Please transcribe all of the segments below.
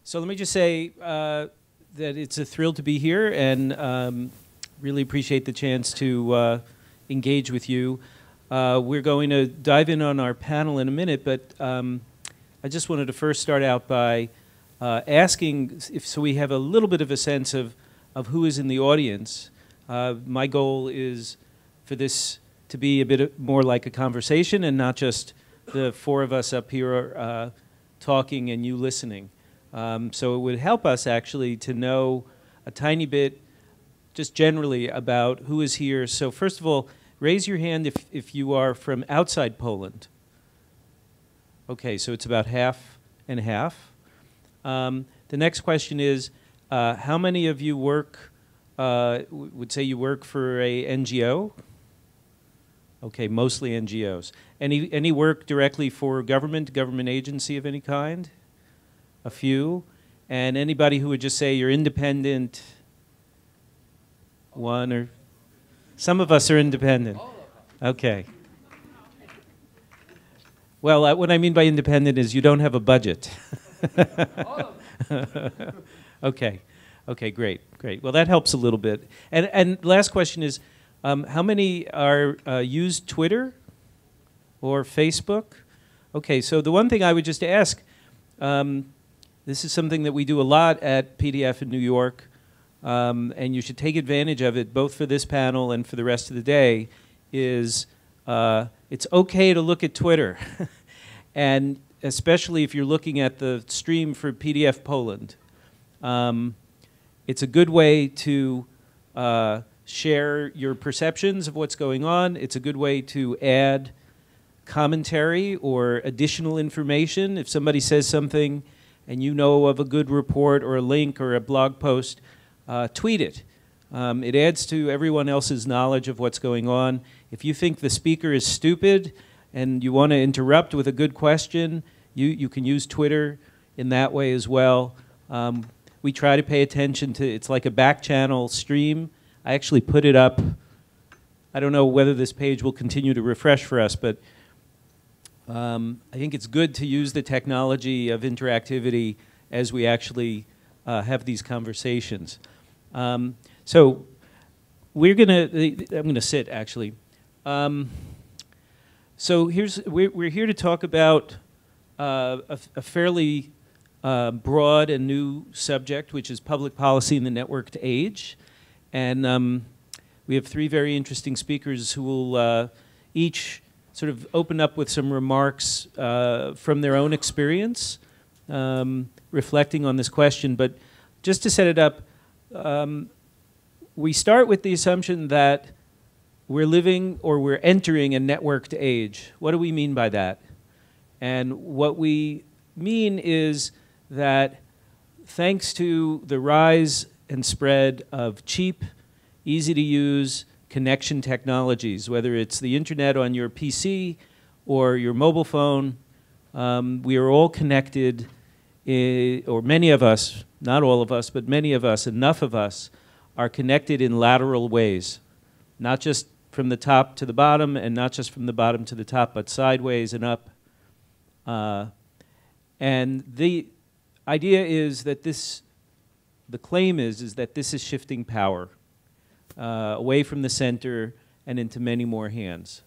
So let me just say that it's a thrill to be here, and really appreciate the chance to engage with you. We're going to dive in on our panel in a minute, but I just wanted to first start out by asking, so we have a little bit of a sense of who is in the audience. My goal is for this to be a bit more like a conversation and not just the four of us up here talking and you listening. So it would help us actually to know a tiny bit just generally about who is here. So first of all, raise your hand if you are from outside Poland. Okay, so it's about half and half. The next question is, how many of you work, would say you work for a NGO? Okay, mostly NGOs. Any work directly for government agency of any kind? A few. And anybody who would just say you're independent? One or... Some of us are independent. Okay. Well, what I mean by independent is you don't have a budget. Okay. Okay, great. Well, that helps a little bit. And last question is, how many are use Twitter or Facebook? Okay, so the one thing I would just ask, this is something that we do a lot at PDF in New York, and you should take advantage of it both for this panel and for the rest of the day, is it's okay to look at Twitter. And especially if you're looking at the stream for PDF Poland. It's a good way to share your perceptions of what's going on. It's a good way to add commentary or additional information. If somebody says something and you know of a good report or a link or a blog post, tweet it. It adds to everyone else's knowledge of what's going on. If you think the speaker is stupid and you want to interrupt with a good question, you can use Twitter in that way as well. We try to pay attention to, it's like a back channel stream. I actually put it up. I don't know whether this page will continue to refresh for us, but I think it's good to use the technology of interactivity as we actually have these conversations. So we're I'm gonna sit actually. So we're here to talk about a fairly broad and new subject, which is public policy in the networked age. And we have three very interesting speakers who will each sort of open up with some remarks from their own experience, reflecting on this question. But just to set it up, we start with the assumption that we're living or we're entering a networked age. What do we mean by that? And what we mean is that thanks to the rise and spread of cheap, easy-to-use connection technologies, whether it's the internet on your PC or your mobile phone, we are all connected, or many of us, not all of us, but many of us, enough of us, are connected in lateral ways, not just from the top to the bottom and not just from the bottom to the top, but sideways and up. And the idea is that the claim is that this is shifting power away from the center and into many more hands.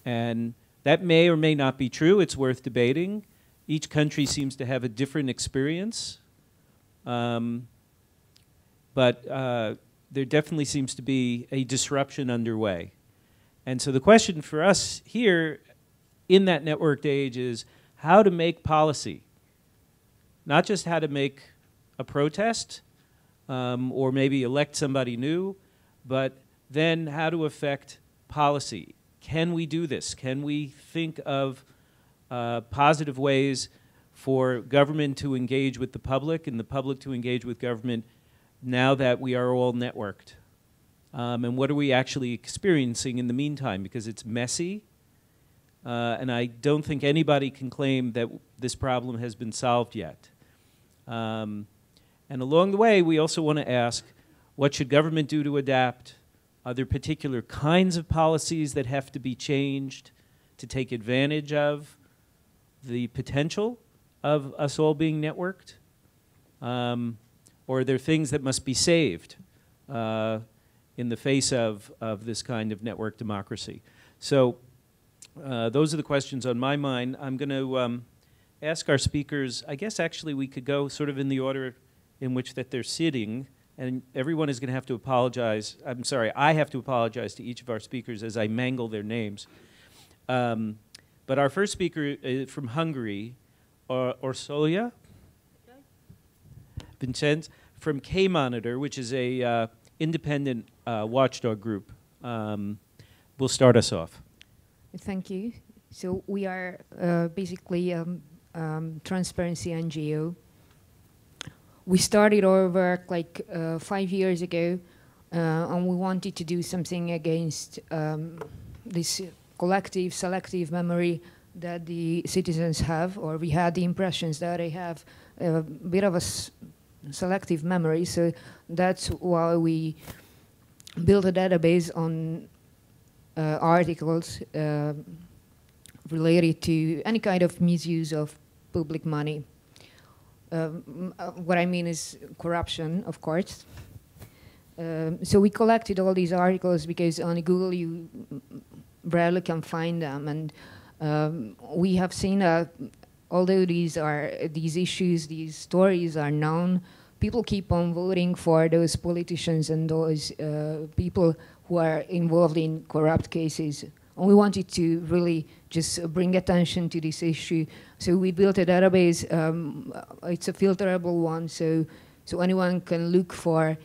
And that may or may not be true. It's worth debating. Each country seems to have a different experience. But there definitely seems to be a disruption underway. And so the question for us here in that networked age is how to make policy. Not just how to make a protest or maybe elect somebody new, but then how to affect policy. Can we do this? Can we think of positive ways for government to engage with the public and the public to engage with government now that we are all networked? And what are we actually experiencing in the meantime? Because it's messy, and I don't think anybody can claim that this problem has been solved yet. And along the way, we also want to ask, what should government do to adapt? Are there particular kinds of policies that have to be changed to take advantage of the potential of us all being networked? or are there things that must be saved in the face of this kind of network democracy? So those are the questions on my mind. I'm going to ask our speakers, I guess actually we could go sort of in the order in which that they're sitting, and everyone is going to have to apologize. I'm sorry, I have to apologize to each of our speakers as I mangle their names. But our first speaker is from Hungary, Orsolya Vincenz, from K-Monitor, which is a independent watchdog group. Will start us off. Thank you. So we are basically transparency NGO. We started our work like 5 years ago, and we wanted to do something against this collective, selective memory that the citizens have, or we had the impressions that they have a bit of a selective memory. So that's why we built a database on articles related to any kind of misuse of public money. What I mean is corruption, of course. So we collected all these articles because on Google you rarely can find them, and we have seen that although these issues, these stories are known, people keep on voting for those politicians and those people who are involved in corrupt cases. And we wanted to really just bring attention to this issue. So we built a database. It's a filterable one, so anyone can look for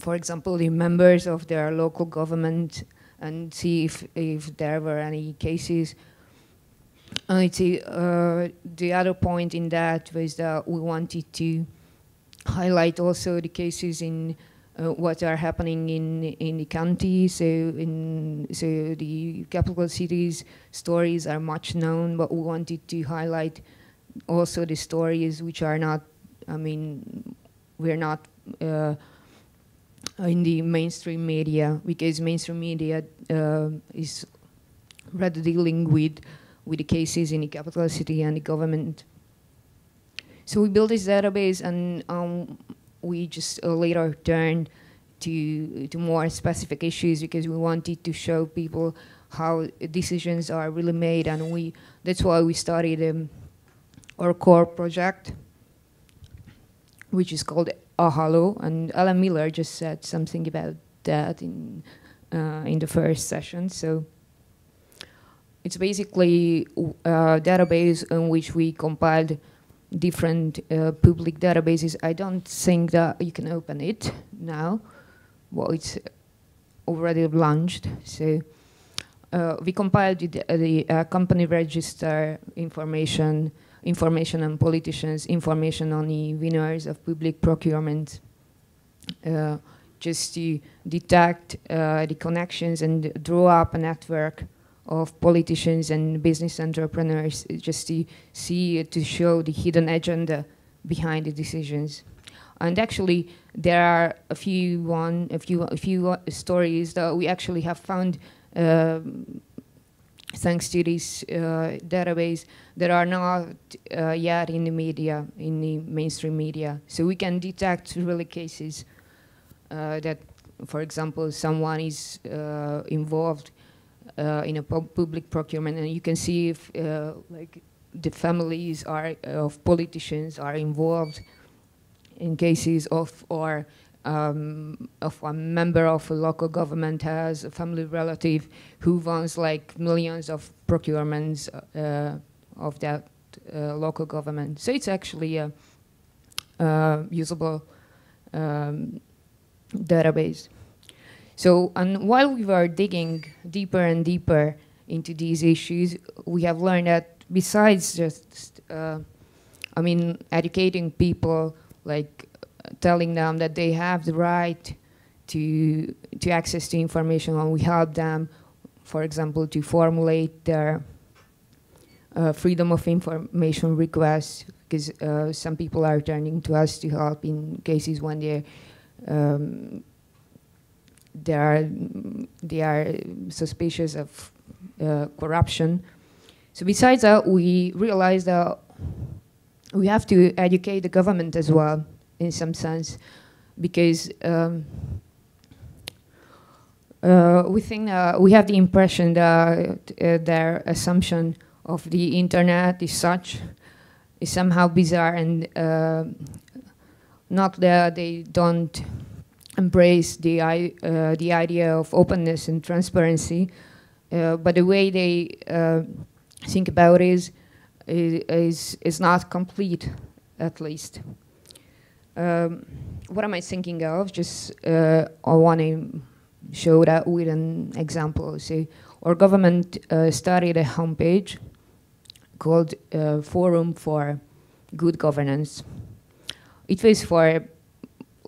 example, the members of their local government and see if there were any cases. The other point in that was that we wanted to highlight also the cases in what are happening in the county. So the capital cities stories are much known, but we wanted to highlight also the stories which are not, I mean, we're not in the mainstream media, because mainstream media is rather dealing with the cases in the capital city and the government. So we built this database, and we just later turned to more specific issues because we wanted to show people how decisions are really made, and that's why we started our core project, which is called Ahalo, and Alan Miller just said something about that in the first session. So it's basically a database in which we compiled different public databases. I don't think that you can open it now. Well, it's already launched. So we compiled the company register information on politicians, information on the winners of public procurement, just to detect the connections and draw up a network of politicians and business entrepreneurs, just to show the hidden agenda behind the decisions. And actually, there are a few stories that we actually have found thanks to this database that are not yet in the media, in the mainstream media. So we can detect really cases that, for example, someone is involved in a public procurement, and you can see if like the families of politicians are involved in cases of, or of a member of a local government has a family relative who wants like millions of procurements of that local government. So it's actually a usable database. So, and while we were digging deeper and deeper into these issues, we have learned that besides just, I mean, educating people, like telling them that they have the right to access to information, and we help them, for example, to formulate their freedom of information requests, because some people are turning to us to help in cases when they are suspicious of corruption. So besides that, we realized that we have to educate the government as well, in some sense, because we think we have the impression that their assumption of the internet is somehow bizarre, and not that they don't embrace the idea of openness and transparency, but the way they think about it is not complete, at least. What am I thinking of? Just I want to show that with an example. So our government started a homepage called Forum for Good Governance. It was for,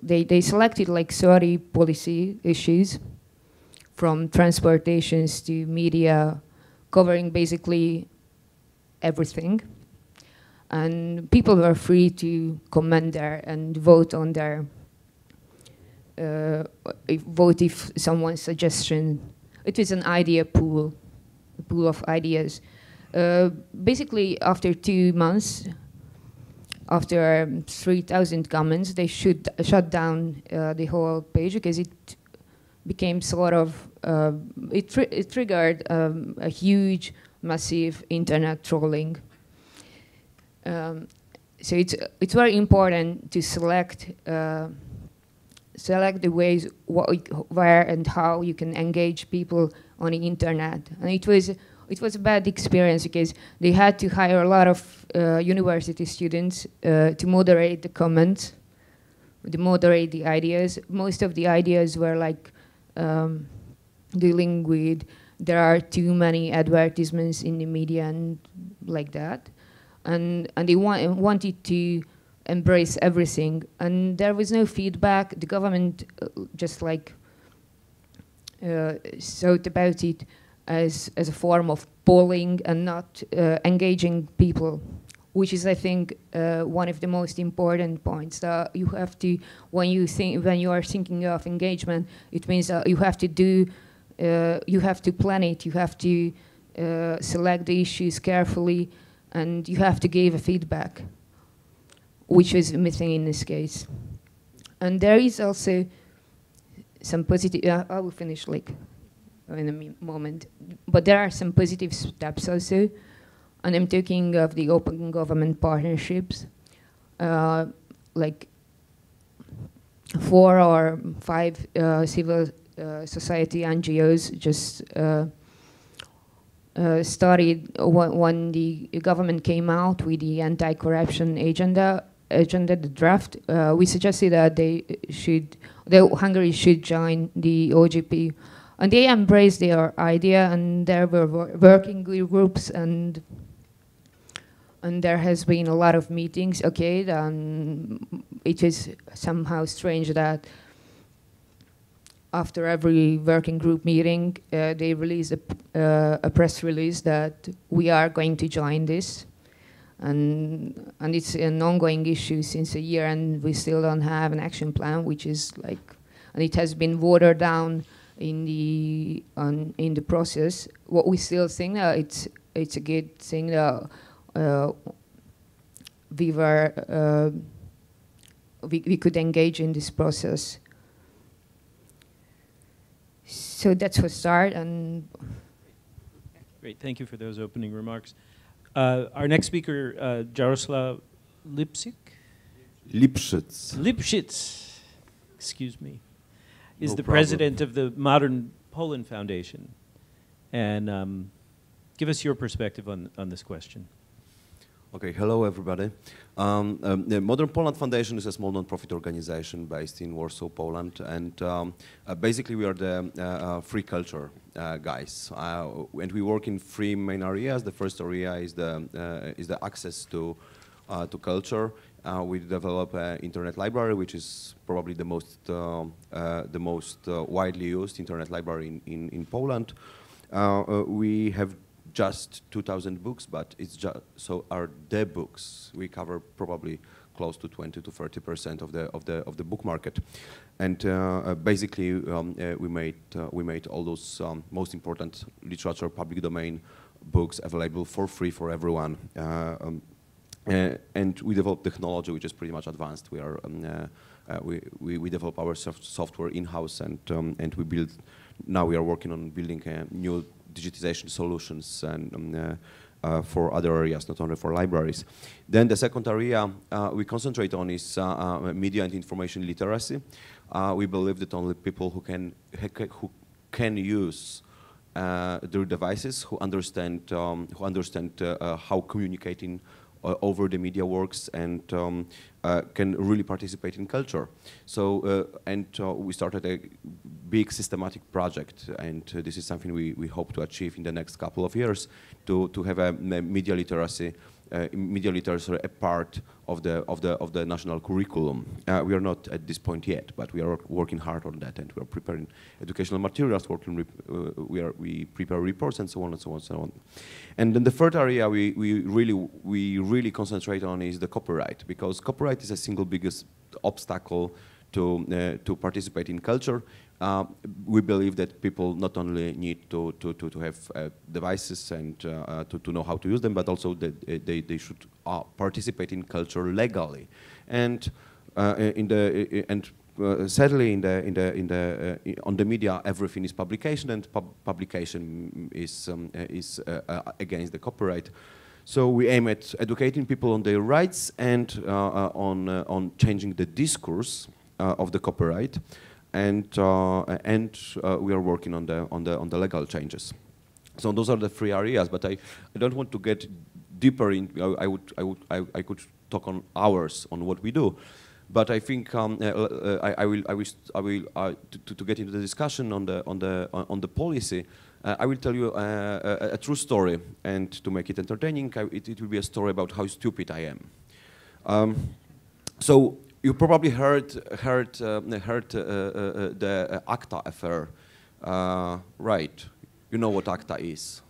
they selected like 30 policy issues, from transportations to media, covering basically everything. And people were free to comment there and vote on their, vote if someone's suggestion. It was an idea pool, a pool of ideas. Basically, after 2 months, after 3,000 comments, they shut down the whole page because it became sort of, it triggered a huge, massive internet trolling. So it's very important to select the ways where and how you can engage people on the internet. And it was a bad experience because they had to hire a lot of university students to moderate the comments, to moderate the ideas. Most of the ideas were like dealing with there are too many advertisements in the media and like that. And they wanted to embrace everything. And there was no feedback. The government just like thought about it as a form of polling and not engaging people, which is, I think, one of the most important points that you have to, when you are thinking of engagement, it means that you have to do, you have to plan it, you have to select the issues carefully, and you have to give a feedback, which is missing in this case. And there is also some positive, I will finish like in a moment, but there are some positive steps also, and I'm talking of the open government partnerships, like 4 or 5 civil society NGOs just started when the government came out with the anti-corruption agenda, the draft. We suggested that Hungary should join the OGP, and they embraced their idea, and there were working groups, and there has been a lot of meetings. Okay, it is somehow strange that after every working group meeting, they release a press release that we are going to join this. And it's an ongoing issue since a year, and we still don't have an action plan, which is like, and it has been watered down in the process. What we still think that it's a good thing that we could engage in this process. So that's for start. And great, thank you for those opening remarks. Our next speaker, Jaroslav Lipschitz, excuse me, is the president of the Modern Poland Foundation. And give us your perspective on this question. Okay, hello everybody. The Modern Poland Foundation is a small non-profit organization based in Warsaw, Poland, and basically we are the free culture guys, and we work in 3 main areas. The first area is the access to culture. We develop an internet library, which is probably the most widely used internet library in Poland. We have just 2,000 books, but it's just so are the books. We cover probably close to 20 to 30% of the book market, and basically we made all those most important literature, public domain books available for free for everyone. and we develop technology which is pretty much advanced. We develop our software in-house, and we build. Now we are working on building new digitization solutions and for other areas, not only for libraries. Then the second area we concentrate on is media and information literacy. We believe that only people who can use their devices, who understand how communicating over the media works, and can really participate in culture. So, we started a big systematic project, and this is something we hope to achieve in the next couple of years, to have a media literacy a part of the national curriculum. We are not at this point yet, but we are working hard on that, and we are preparing educational materials. We prepare reports and so on and so on and so on. And then the third area we really concentrate on is the copyright, because copyright is the single biggest obstacle to participate in culture. We believe that people not only need to have devices and to know how to use them, but also that they should participate in culture legally. And sadly, on the media, everything is publication, and publication is against the copyright. So we aim at educating people on their rights and on changing the discourse of the copyright. And we are working on the legal changes. So those are the three areas. But I don't want to get deeper in. I could talk on hours on what we do, but I think I will to get into the discussion on the policy. I will tell you a true story, and to make it entertaining, it will be a story about how stupid I am. So. You probably heard the ACTA affair, right? You know what ACTA is.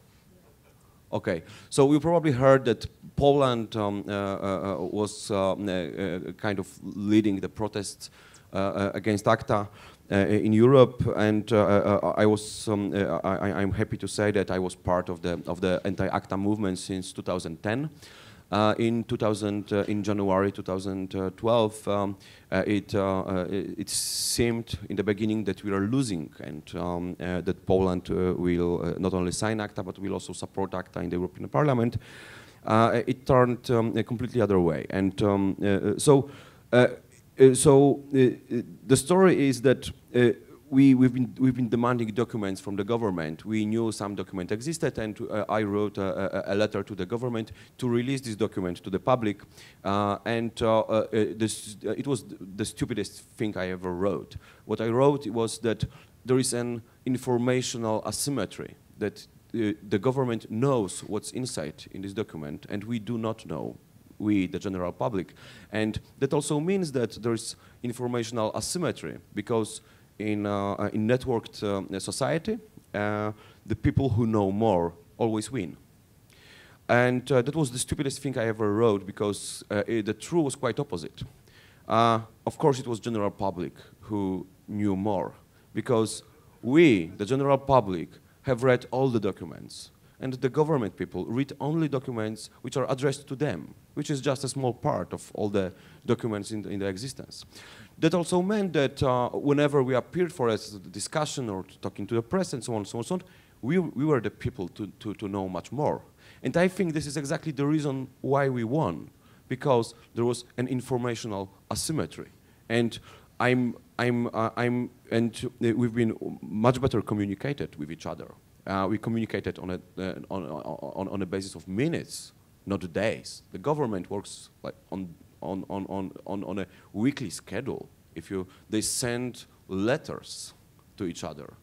Okay, so you probably heard that Poland was kind of leading the protests against ACTA in Europe, and I'm happy to say that I was part of the anti-ACTA movement since 2010. In January 2012, it seemed in the beginning that we are losing, and that Poland will not only sign ACTA, but will also support ACTA in the European Parliament. It turned completely other way, and so the story is that we've been demanding documents from the government. We knew some document existed, and I wrote a letter to the government to release this document to the public. It was the stupidest thing I ever wrote. What I wrote was that there is an informational asymmetry, that the government knows what's inside in this document, and we do not know. We, the general public. And that also means that there is informational asymmetry, because in networked society, the people who know more always win. And that was the stupidest thing I ever wrote, because the truth was quite opposite. Of course, it was general public who knew more, because we, the general public, have read all the documents, and the government people read only documents which are addressed to them, which is just a small part of all the documents in the existence. That also meant that whenever we appeared for a discussion or talking to the press and so on and so on, we were the people to know much more. And I think this is exactly the reason why we won, because there was an informational asymmetry. And we've been much better communicated with each other. We communicated on a basis of minutes, not days. The government works like on a weekly schedule. They send letters to each other.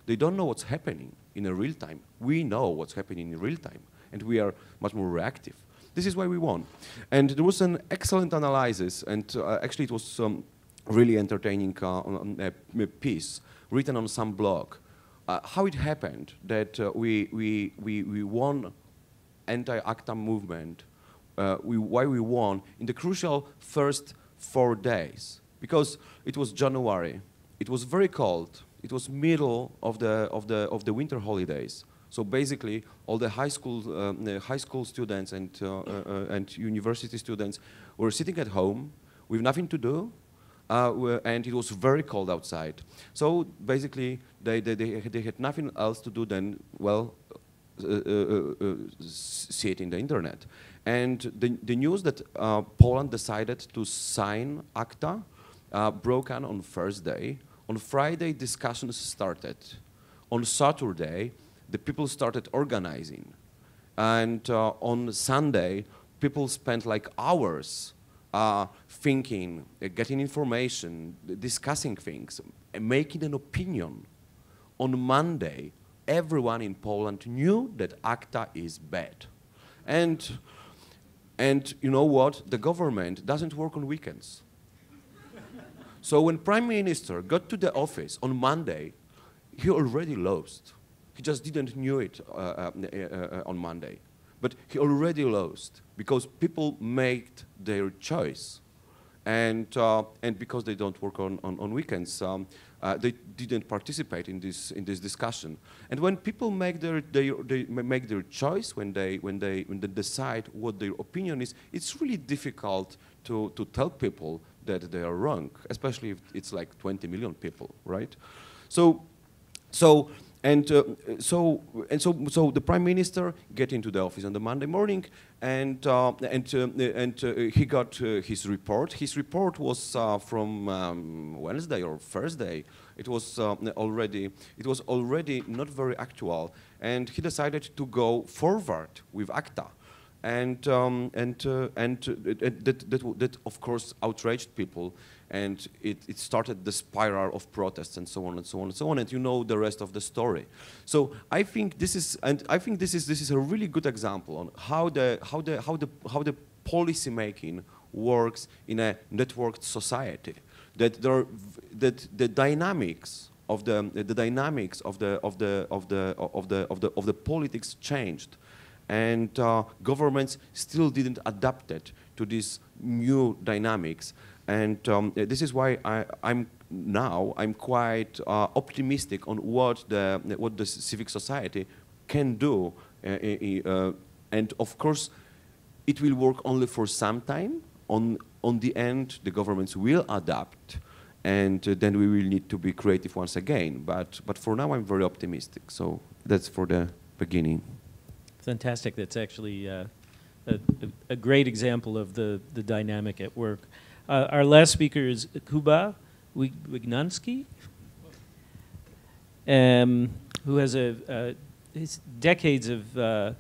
They don't know what's happening in a real time. We know what's happening in real time, and we are much more reactive. This is why we won. And there was an excellent analysis, and actually it was really entertaining piece written on some blog. How it happened that we won anti-ACTA movement, why we won in the crucial first 4 days. Because it was January, it was very cold, it was middle of the winter holidays. So basically, all the high school students and university students were sitting at home with nothing to do, and it was very cold outside. So basically, they had nothing else to do than, well, see it in the internet. And the news that Poland decided to sign ACTA broke out on Thursday. On Friday, discussions started. On Saturday, the people started organizing. And on Sunday, people spent like hours thinking, getting information, discussing things, making an opinion. On Monday, everyone in Poland knew that ACTA is bad. And you know what? The government doesn't work on weekends. So when Prime Minister got to the office on Monday, he already lost. He just didn't know it on Monday. But he already lost because people made their choice. And because they don't work on weekends, they didn't participate in this discussion. And when people make their choice, when they decide what their opinion is, it's really difficult to tell people that they are wrong, especially if it's like 20 million people, right? So the Prime Minister get into the office on the Monday morning, and he got his report. His report was from Wednesday or Thursday. It was already not very actual, and he decided to go forward with ACTA. And that of course outraged people, and it started the spiral of protests and so on and so on and so on. And you know the rest of the story. So I think this is a really good example on how the policy making works in a networked society. That the dynamics of the politics changed. And governments still didn't adapt it to these new dynamics. And this is why I'm quite optimistic on what the civic society can do. And of course, it will work only for some time. On the end, the governments will adapt, and then we will need to be creative once again. But for now, I'm very optimistic. So that's for the beginning. Fantastic. That's actually a great example of the dynamic at work. Our last speaker is Kuba Wignansky, who has his decades of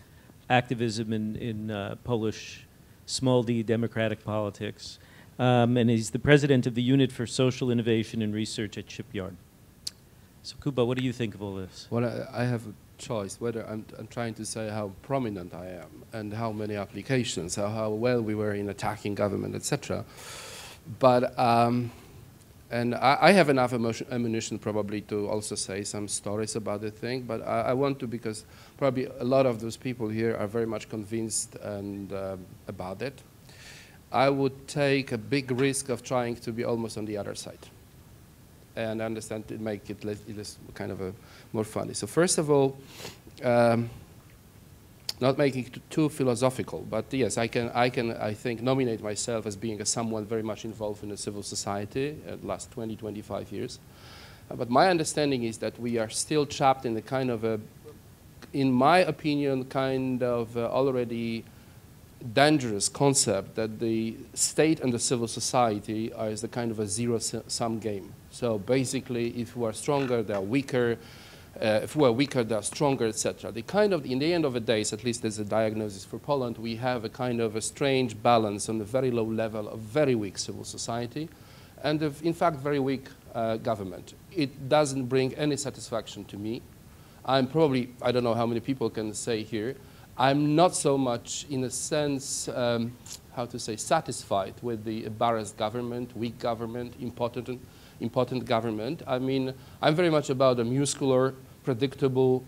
activism in Polish small d democratic politics, and he's the president of the Unit for Social Innovation and Research at Shipyard. So Kuba, what do you think of all this? Well, I have a choice whether I'm trying to say how prominent I am and how many applications, how well we were in attacking government, etc. But and I have enough ammunition probably to also say some stories about the thing, but I want to, because probably a lot of those people here are very much convinced and about it. I would take a big risk of trying to be almost on the other side. And I understand to make it less kind of more funny. So first of all, not making it too philosophical, but yes, I think, nominate myself as being someone very much involved in the civil society the last 20, 25 years. But my understanding is that we are still trapped in the kind of in my opinion, kind of already dangerous concept that the state and the civil society are the kind of a zero-sum game. So basically, if we are stronger, they are weaker. If we are weaker, they are stronger, etc. The kind of, in the end of the day, at least as a diagnosis for Poland, we have a kind of a strange balance on the very low level of very weak civil society and of, in fact, very weak government. It doesn't bring any satisfaction to me. I'm probably, I don't know how many people can say here, I'm not so much, in a sense, how to say, satisfied with the embarrassed government, weak government, impotent government. I mean, I'm very much about a muscular, predictable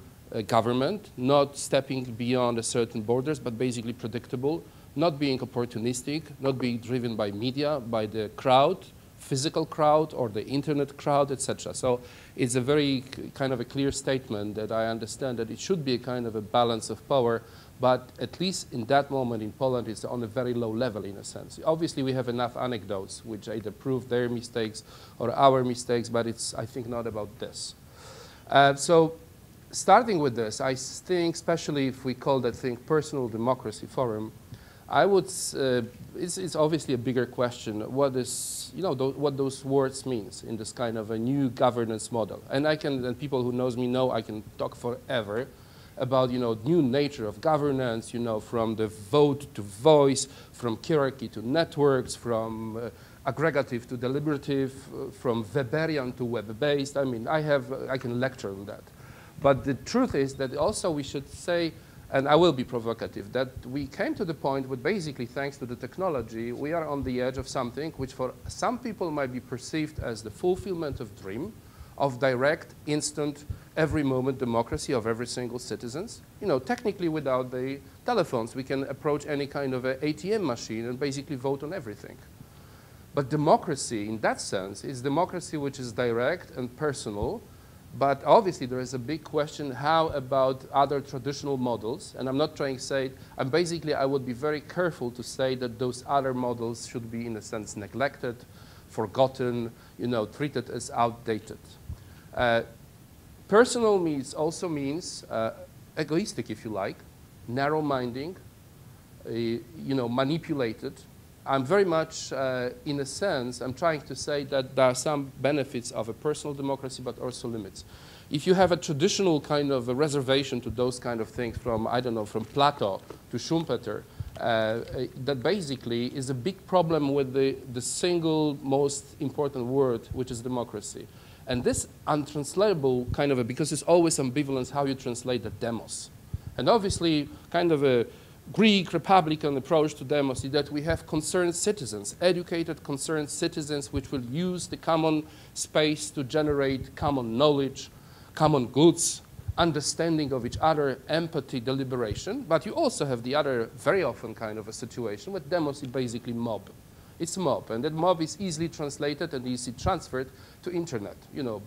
government, not stepping beyond a certain borders, but basically predictable, not being opportunistic, not being driven by media, by the crowd, physical crowd or the internet crowd, etc. So it's a very kind of a clear statement that I understand that it should be a kind of a balance of power, but at least in that moment in Poland it's on a very low level in a sense. Obviously we have enough anecdotes which either prove their mistakes or our mistakes, but it's, I think, not about this. So starting with this, I think, especially if we call that thing Personal Democracy Forum, I would, it's obviously a bigger question. What is, what those words means in this kind of a new governance model. And I can, and people who knows me know I can talk forever about, new nature of governance, from the vote to voice, from hierarchy to networks, from aggregative to deliberative, from Weberian to web-based. I mean, I can lecture on that. But the truth is that also we should say, and I will be provocative, that we came to the point where basically, thanks to the technology, we are on the edge of something which for some people might be perceived as the fulfillment of dream, of direct, instant, every moment democracy of every single citizens. Technically without the telephones, we can approach any kind of a ATM machine and basically vote on everything. But democracy, in that sense, is democracy which is direct and personal. But obviously, there is a big question, how about other traditional models? And I'm not trying to say, I would be very careful to say that those other models should be, in a sense, neglected, forgotten, treated as outdated. Personal also means egoistic, if you like, narrow-minding, manipulated. I'm very much, in a sense, I'm trying to say that there are some benefits of a personal democracy, but also limits. If you have a traditional kind of a reservation to those kind of things from, I don't know, from Plato to Schumpeter, that basically is a big problem with the single most important word, which is democracy. And this untranslatable kind of because it's always ambivalence how you translate the demos. And obviously, kind of a Greek Republican approach to democracy that we have concerned citizens, educated concerned citizens which will use the common space to generate common knowledge, common goods, understanding of each other, empathy, deliberation. But you also have the other very often kind of a situation with democracy basically mob. It's mob, and that mob is easily translated and easily transferred to internet,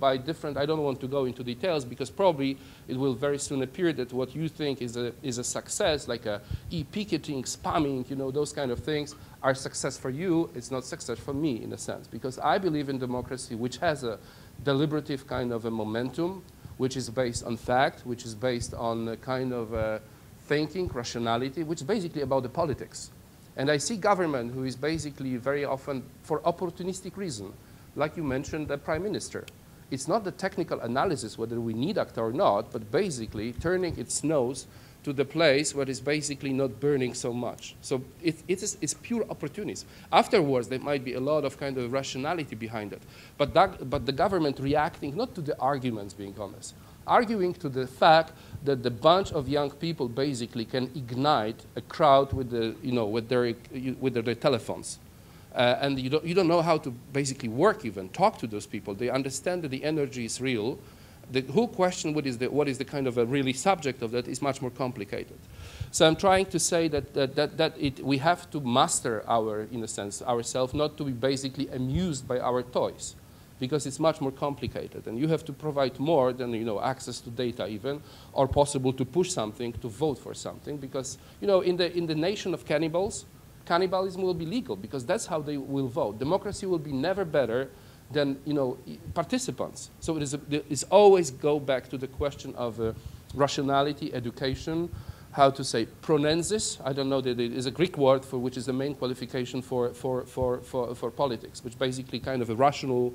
by different, I don't want to go into details because probably it will very soon appear that what you think is a success, like e-picketing, spamming, those kind of things are success for you. It's not success for me in a sense, because I believe in democracy which has a deliberative kind of a momentum, which is based on fact, which is based on a kind of thinking, rationality, which is basically about the politics. And I see government who is basically very often, for opportunistic reason, like you mentioned, the prime minister. It's not the technical analysis whether we need ACTA or not, but basically turning its nose to the place where it's basically not burning so much. So it's pure opportunism. Afterwards, there might be a lot of kind of rationality behind it. But the government reacting not to the arguments, being honest, arguing to the fact that the bunch of young people basically can ignite a crowd with their telephones. And you don't know how to basically work even, talk to those people. They understand that the energy is real. The whole question, what is the kind of a really subject of that, is much more complicated. So I'm trying to say that we have to master in a sense, ourselves, not to be basically amused by our toys, because it's much more complicated. And you have to provide more than, access to data even, or possible to push something, to vote for something, because, in the nation of cannibals, cannibalism will be legal, because that's how they will vote. Democracy will be never better than, participants. So it's always go back to the question of rationality, education, how to say, pronensis. I don't know, that it is a Greek word for which is the main qualification for politics, which basically kind of a rational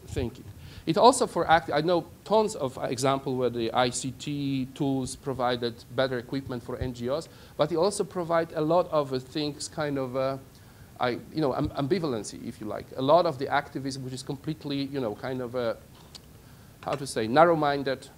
thinking. It also I know tons of examples where the ICT tools provided better equipment for NGOs, but they also provide a lot of things, kind of, ambivalency, if you like. A lot of the activism, which is completely, kind of, how to say, narrow-minded.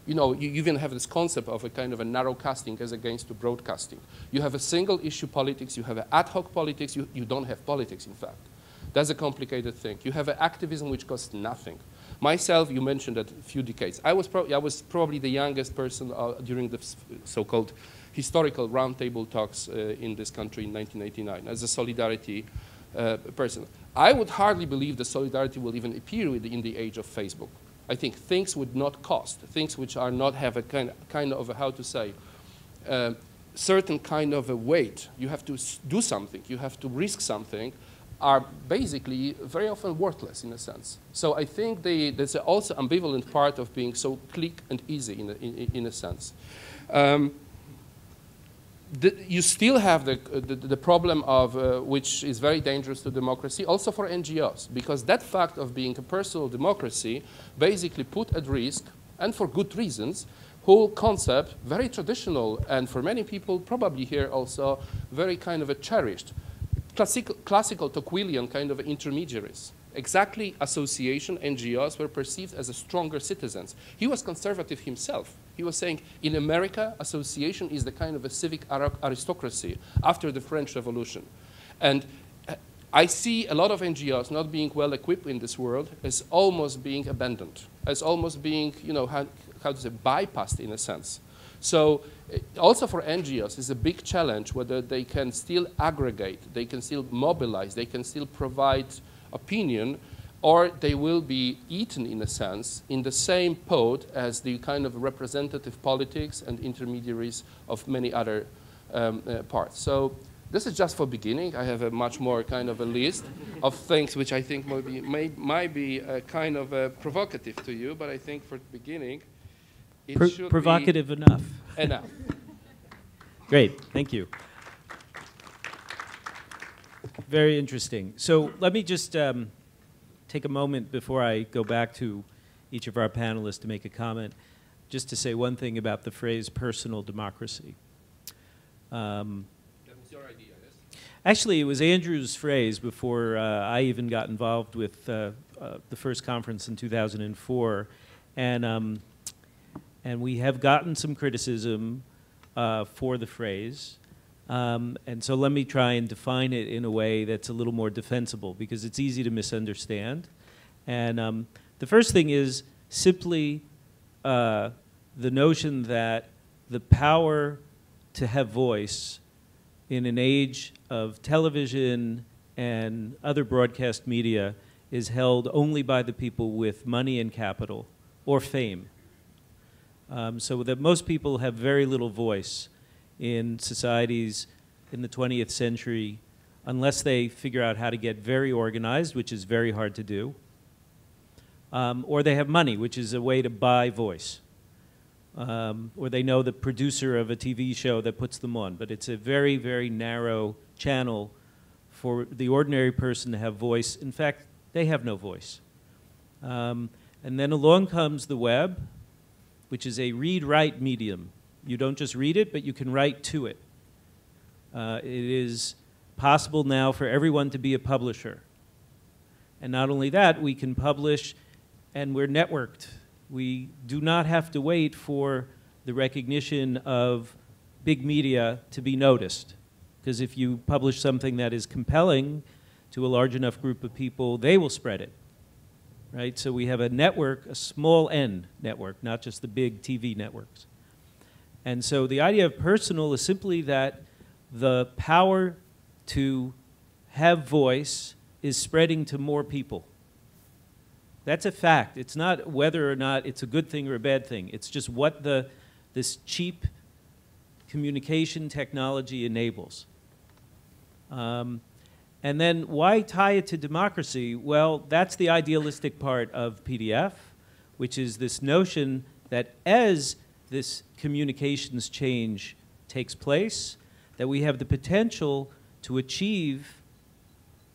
You even have this concept of a kind of a narrow casting as against to broadcasting. You have a single issue politics, you have an ad hoc politics, you don't have politics, in fact. That's a complicated thing. You have an activism which costs nothing. Myself, you mentioned that a few decades. I was probably the youngest person during the so-called historical roundtable talks in this country in 1989 as a solidarity person. I would hardly believe that solidarity will even appear in the age of Facebook. I think things would not cost, things which are not have a kind of a, how to say, certain kind of a weight. You have to do something, you have to risk something, are basically very often worthless in a sense. So I think there's also ambivalent part of being so quick and easy in a sense. You still have the problem of, which is very dangerous to democracy, also for NGOs, because that fact of being a personal democracy basically put at risk, and for good reasons, whole concept, very traditional, and for many people probably here also very kind of a cherished, classical Tocquevillian kind of intermediaries. Exactly, association, NGOs were perceived as a stronger citizens. He was conservative himself. He was saying, in America, association is the kind of a civic aristocracy after the French Revolution. And I see a lot of NGOs not being well equipped in this world as almost being abandoned, as almost being, you know, how to say, bypassed in a sense. So also for NGOs, it's a big challenge whether they can still aggregate, they can still mobilize, they can still provide opinion, or they will be eaten, in a sense, in the same pot as the kind of representative politics and intermediaries of many other parts. So this is just for beginning. I have a much more kind of a list of things which I think might be kind of provocative to you, but I think for beginning, it should provocative be enough. Enough. Great, thank you. Very interesting. So let me just take a moment before I go back to each of our panelists to make a comment, just to say one thing about the phrase personal democracy. That was your idea, yes? Actually, it was Andrew's phrase before I even got involved with the first conference in 2004. And we have gotten some criticism for the phrase. And so let me try and define it in a way that's a little more defensible, because it's easy to misunderstand. And the first thing is simply the notion that the power to have voice in an age of television and other broadcast media is held only by the people with money and capital or fame. So that most people have very little voice in societies in the 20th century unless they figure out how to get very organized, which is very hard to do, or they have money, which is a way to buy voice, or they know the producer of a TV show that puts them on. But it's a very, very narrow channel for the ordinary person to have voice. In fact, they have no voice. And then along comes the web, which is a read-write medium. You don't just read it, but you can write to it. It is possible now for everyone to be a publisher. And not only that, we can publish, and we're networked. We do not have to wait for the recognition of big media to be noticed. Because if you publish something that is compelling to a large enough group of people, they will spread it. Right? So we have a network, a small N network, not just the big TV networks. And so the idea of personal is simply that the power to have voice is spreading to more people. That's a fact. It's not whether or not it's a good thing or a bad thing. It's just what this cheap communication technology enables. And then why tie it to democracy? Well, that's the idealistic part of PDF, which is this notion that as this communications change takes place, that we have the potential to achieve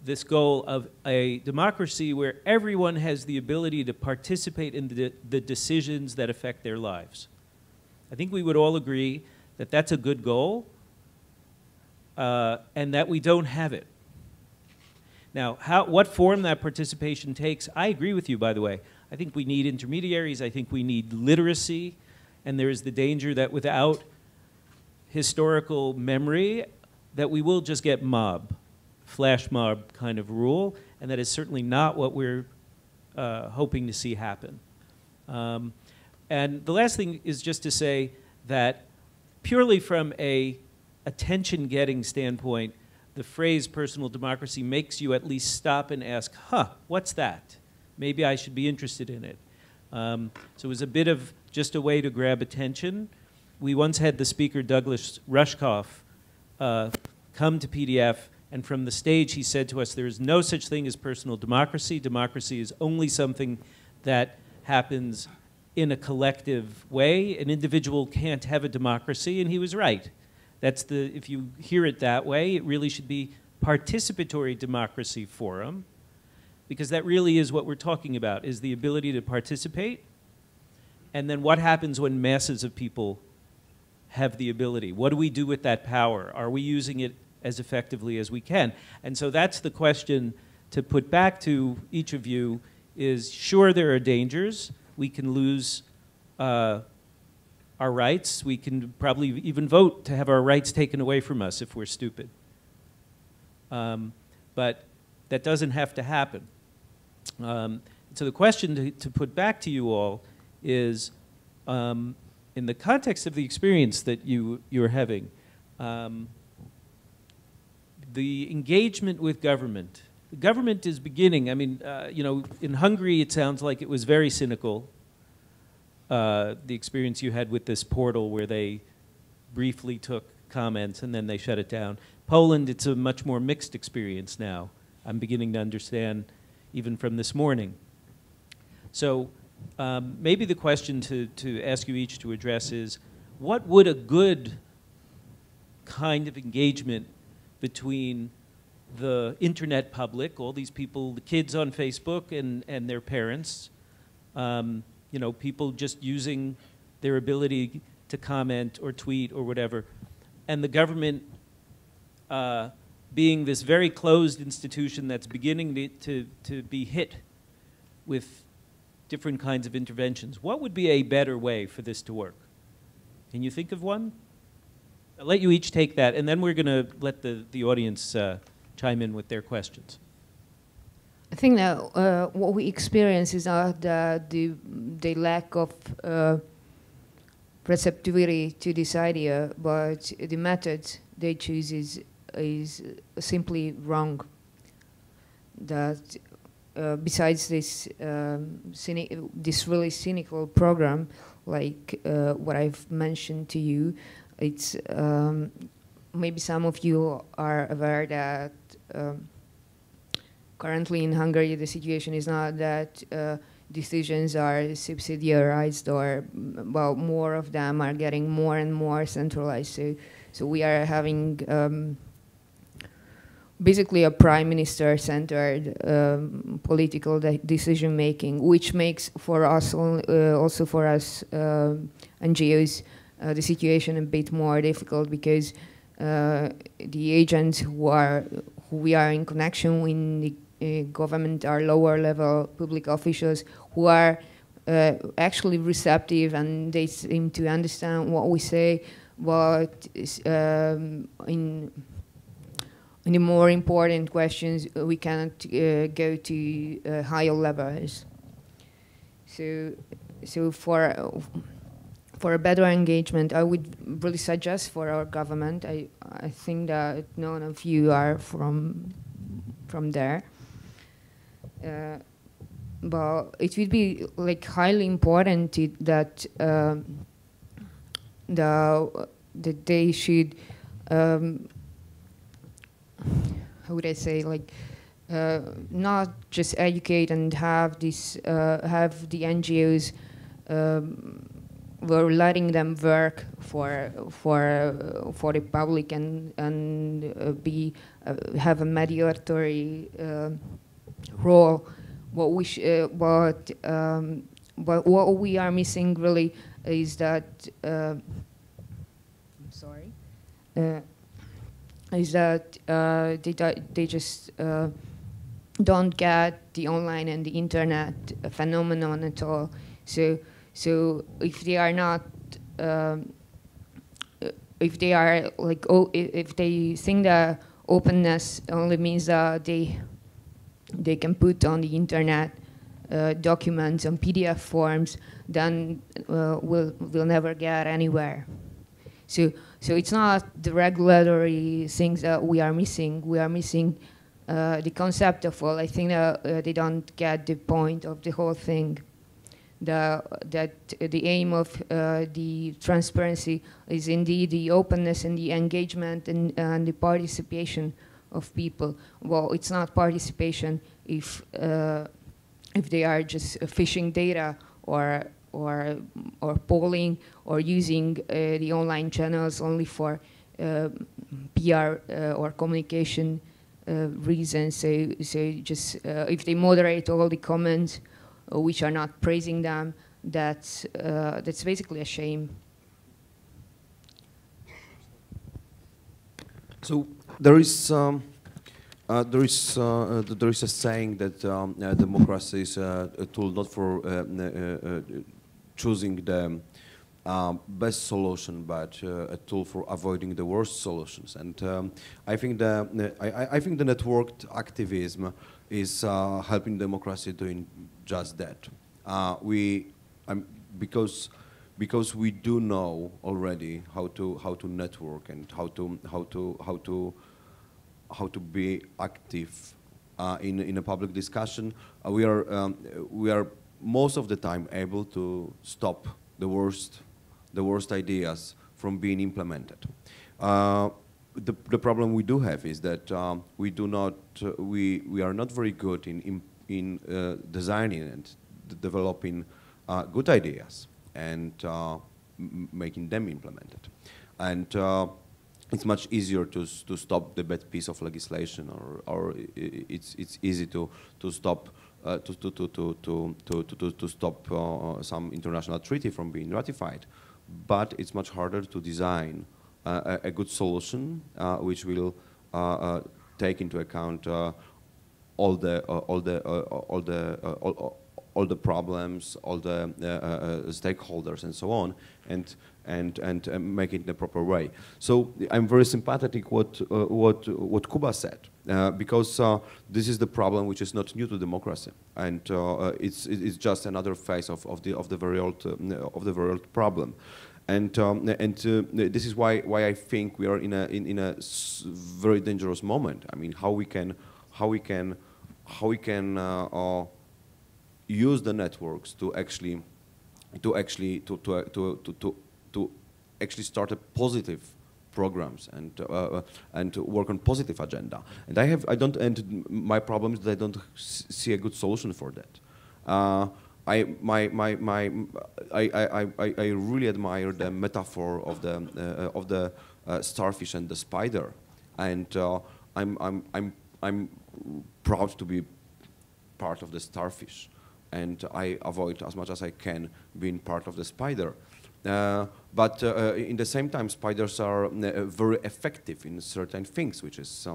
this goal of a democracy where everyone has the ability to participate in the decisions that affect their lives. I think we would all agree that that's a good goal, and that we don't have it. Now, what form that participation takes, I agree with you, by the way. I think we need intermediaries. I think we need literacy. And there is the danger that without historical memory, that we will just get flash mob kind of rule. And that is certainly not what we're hoping to see happen. And the last thing is just to say that purely from a attention-getting standpoint, the phrase personal democracy makes you at least stop and ask, huh, what's that? Maybe I should be interested in it. So it was a bit of just a way to grab attention. We once had the speaker, Douglas Rushkoff, come to PDF, and from the stage he said to us, there is no such thing as personal democracy. Democracy is only something that happens in a collective way. An individual can't have a democracy, and he was right. That's the, if you hear it that way, it really should be participatory democracy forum, because that really is what we're talking about, is the ability to participate, and then what happens when masses of people have the ability? What do we do with that power? Are we using it as effectively as we can? And so that's the question to put back to each of you is, sure, there are dangers. We can lose our rights. We can probably even vote to have our rights taken away from us if we're stupid. But that doesn't have to happen. So the question to put back to you all is, in the context of the experience that you're having, the engagement with government. The government is beginning. I mean, you know, in Hungary it sounds like it was very cynical. The experience you had with this portal where they briefly took comments and then they shut it down. Poland, it's a much more mixed experience now. I'm beginning to understand even from this morning. So maybe the question to ask you each to address is, what would a good kind of engagement between the internet public, all these people, the kids on Facebook and their parents, you know, people just using their ability to comment or tweet or whatever, and the government being this very closed institution that's beginning to be hit with different kinds of interventions. What would be a better way for this to work? Can you think of one? I'll let you each take that, and then we're going to let the audience chime in with their questions. I think that what we experience is the lack of receptivity to this idea, but the method they choose is simply wrong. That besides this this really cynical program, like what I've mentioned to you, it's maybe some of you are aware that currently in Hungary the situation is not that decisions are subsidiarized, or well, more of them are getting more and more centralized. So we are having basically a prime minister-centered political decision making, which makes for us also for us NGOs the situation a bit more difficult, because the agents who we are in connection with the government are lower level public officials who are actually receptive, and they seem to understand what we say, but in the more important questions we cannot go to higher levels. So for a better engagement, I would really suggest for our government. I think that none of you are from there, but it would be like highly important that that they should how would I say, like not just educate and have this have the NGOs. We're letting them work for the public and be have a mediatory role. What we but what we are missing really is that I'm sorry is that they just don't get the online and the internet phenomenon at all. So if they are not, if they are like, if they think that openness only means that they can put on the internet documents on PDF forms, then we'll never get anywhere. So it's not the regulatory things that we are missing. We are missing the concept of all. I think that they don't get the point of the whole thing. That the aim of the transparency is indeed the openness and the engagement and the participation of people. Well, it's not participation if they are just fishing data or polling or using the online channels only for PR or communication reasons. So just if they moderate all the comments which are not praising them, that's basically a shame. So there is a saying that democracy is a tool not for choosing the best solution, but a tool for avoiding the worst solutions. And I think the networked activism is helping democracy doing just that. Because we do know already how to network and how to be active in a public discussion. We are most of the time able to stop the worst ideas from being implemented. The problem we do have is that we are not very good in designing and developing good ideas and making them implemented. And it's much easier to stop the bad piece of legislation, or it's easy to stop to stop some international treaty from being ratified. But it's much harder to design a good solution which will take into account all the problems, all the stakeholders, and so on, and make it in the proper way. So I'm very sympathetic what Kuba said, because this is the problem which is not new to democracy, and it's just another phase of the very old problem. And this is why I think we are in a very dangerous moment. I mean, how we can use the networks to actually start a positive programs and work on positive agenda. And my problem is that I don't see a good solution for that. I really admire the metaphor of the starfish and the spider, and I'm proud to be part of the starfish, and I avoid as much as I can being part of the spider. But in the same time, spiders are very effective in certain things, which is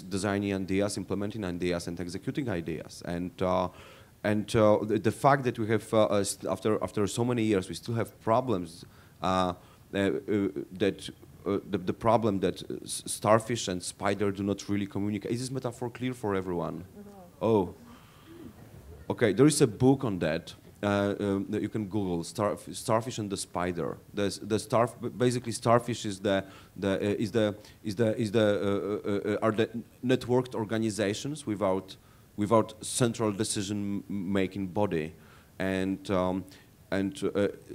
designing ideas, implementing ideas, and executing ideas. And the fact that we have after so many years we still have problems the problem that starfish and spider do not really communicate. Is this metaphor clear for everyone? Mm-hmm. Oh, okay. There is a book on that. That you can Google starfish and the spider. Basically starfish is are the networked organizations without central decision-making body, and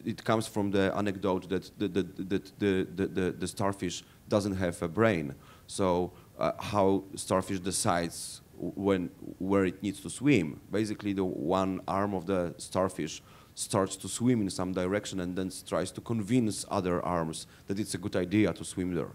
it comes from the anecdote that the starfish doesn't have a brain. So how starfish decides where it needs to swim. Basically, the one arm of the starfish starts to swim in some direction and then tries to convince other arms that it's a good idea to swim there.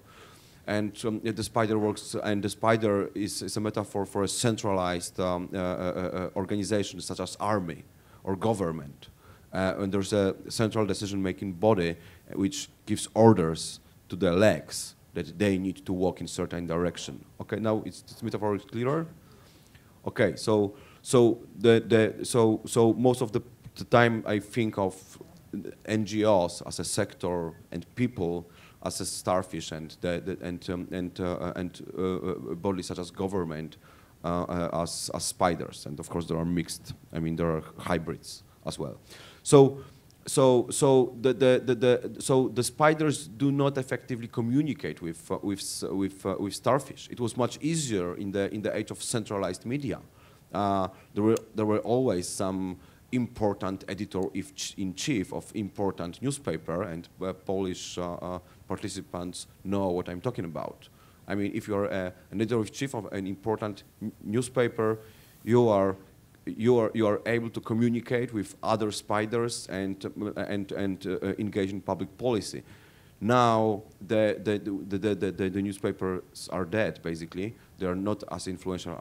And the spider works, and the spider is a metaphor for a centralized organization such as army or government. And there's a central decision-making body which gives orders to the legs that they need to walk in certain direction. Okay, now this metaphor is clearer. Okay, so most of the time I think of NGOs as a sector and people as a starfish, and bodies such as government as spiders, and of course there are mixed. I mean there are hybrids as well. So so the spiders do not effectively communicate with starfish. It was much easier in the age of centralized media. There were always some important editor-in-chief of important newspaper, and Polish participants know what I'm talking about. I mean, if you're an editor-in-chief of an important newspaper, you are able to communicate with other spiders and engage in public policy. Now the newspapers are dead. Basically, they are not as influential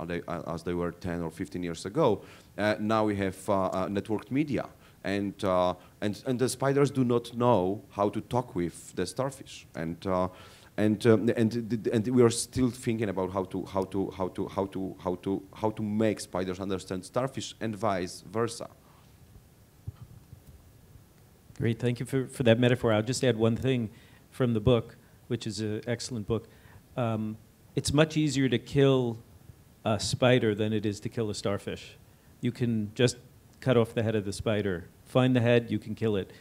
as they were 10 or 15 years ago. Now we have networked media, and the spiders do not know how to talk with the starfish, and we are still thinking about how to make spiders understand starfish and vice versa. Great, thank you for that metaphor. I'll just add one thing from the book, which is an excellent book. It's much easier to kill a spider than it is to kill a starfish. You can just cut off the head of the spider. Find the head, you can kill it.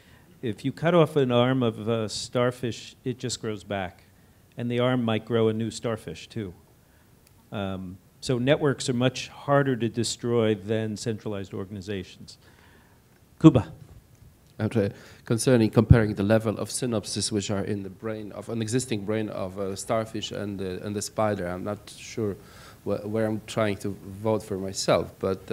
If you cut off an arm of a starfish, it just grows back. And the arm might grow a new starfish, too. So networks are much harder to destroy than centralized organizations. Kuba. Concerning comparing the level of synapses which are in the brain of an existing brain of a starfish and the spider, I'm not sure where I'm trying to vote for myself, but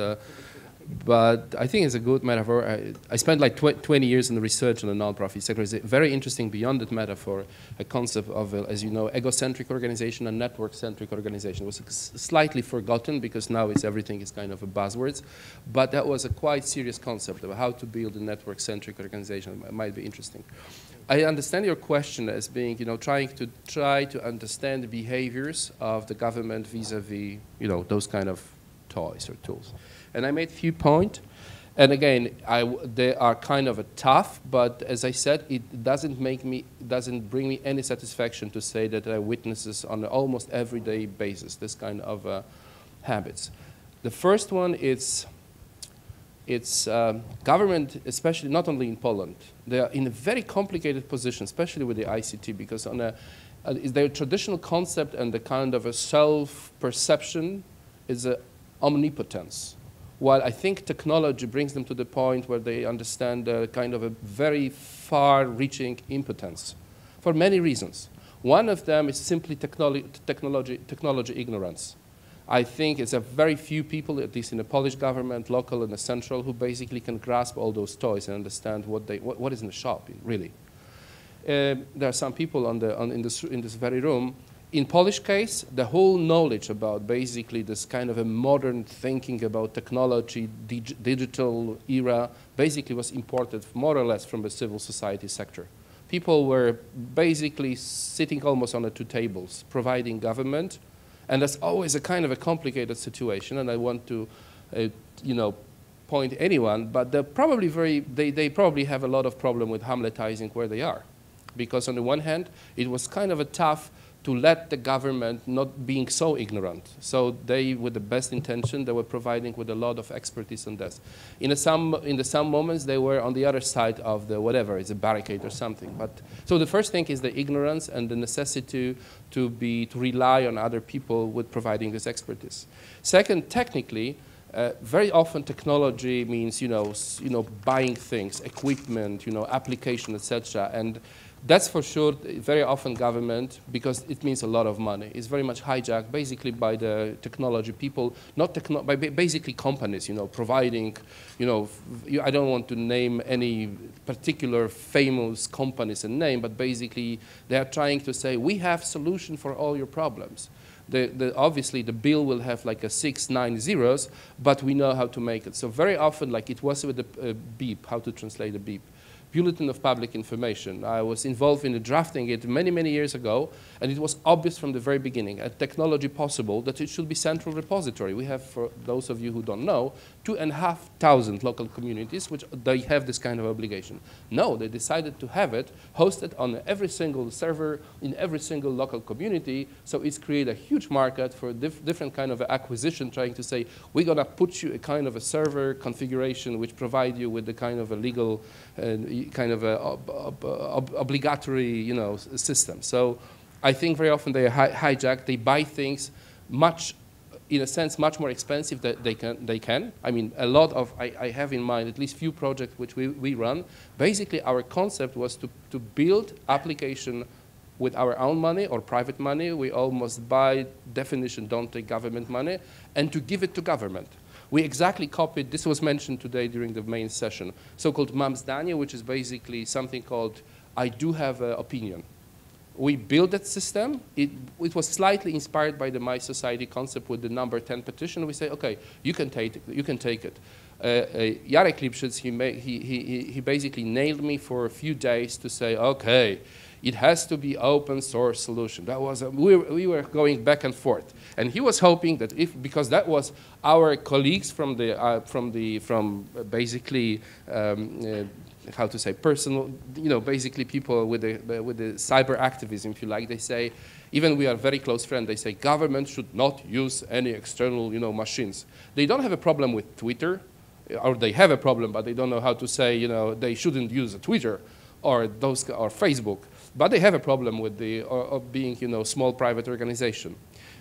I think it's a good metaphor. I spent like 20 years in the research in the nonprofit sector. It's very interesting beyond that metaphor, a concept of, as you know, egocentric organization and network-centric organization. It was slightly forgotten because now everything is kind of a buzzwords, but that was a quite serious concept of how to build a network-centric organization. It might be interesting. I understand your question as being, trying to understand the behaviors of the government vis-a-vis, those kind of toys or tools. And I made a few points, and again, they are kind of tough, but as I said, it doesn't bring me any satisfaction to say that I witness this on an almost everyday basis, this kind of habits. The first one is, government, especially not only in Poland, they are in a very complicated position, especially with the ICT, because on their traditional concept and the kind of a self-perception is omnipotence. While I think technology brings them to the point where they understand kind of a very far-reaching impotence for many reasons. One of them is simply technology ignorance. I think it's a very few people, at least in the Polish government, local and the central, who basically can grasp all those toys and understand what is in the shop, really. There are some people in this very room. In Polish case, the whole knowledge about basically this kind of a modern thinking about technology, digital era, basically was imported more or less from the civil society sector. People were basically sitting almost on the two tables, providing government, and that's always a kind of a complicated situation, and I want to, point anyone, but they probably have a lot of problem with Hamletizing where they are. Because on the one hand, it was kind of a tough to let the government not being so ignorant. So they, with the best intention, they were providing with a lot of expertise on this. In some moments, they were on the other side of the whatever, it's a barricade or something. So the first thing is the ignorance and the necessity to rely on other people with providing this expertise. Second, technically, very often technology means buying things, equipment, application, etc. And that's for sure very often government, because it means a lot of money, is very much hijacked basically by the technology people, by basically companies, providing, I don't want to name any particular famous companies and name, but basically they are trying to say, we have solution for all your problems. Obviously the bill will have like a 6, 9 zeros, but we know how to make it. So very often, like it was with the BEEP, how to translate the BEEP. Bulletin of Public Information. I was involved in drafting it many, many years ago, and it was obvious from the very beginning, a technology possible, that it should be central repository. We have, for those of you who don't know, 2,500 local communities which they have this kind of obligation. No, they decided to have it hosted on every single server in every single local community, so it's created a huge market for different kind of acquisition, trying to say, we're going to put you a kind of a server configuration which provide you with the kind of a legal kind of a obligatory, system. So I think very often they are hijacked. They buy things much, in a sense, much more expensive than they can. I mean, a lot of, I have in mind at least few projects which we run. Basically, our concept was to build application with our own money or private money. We almost, by definition, don't take government money, and to give it to government. We exactly copied, this was mentioned today during the main session, so-called Mam zdanie, which is basically something called I do have an opinion. We built that system. It was slightly inspired by the My Society concept with the number 10 petition. We say, okay, you can take it. Jarek Lipschitz, he basically nailed me for a few days to say, okay, it has to be open source solution. That was we were going back and forth, and he was hoping that because that was our colleagues from basically how to say personal, basically people with the cyber activism, if you like. They say, even we are very close friends. They say government should not use any external machines. They don't have a problem with Twitter, or they have a problem, but they don't know how to say they shouldn't use a Twitter or Facebook. But they have a problem with of being, small private organization.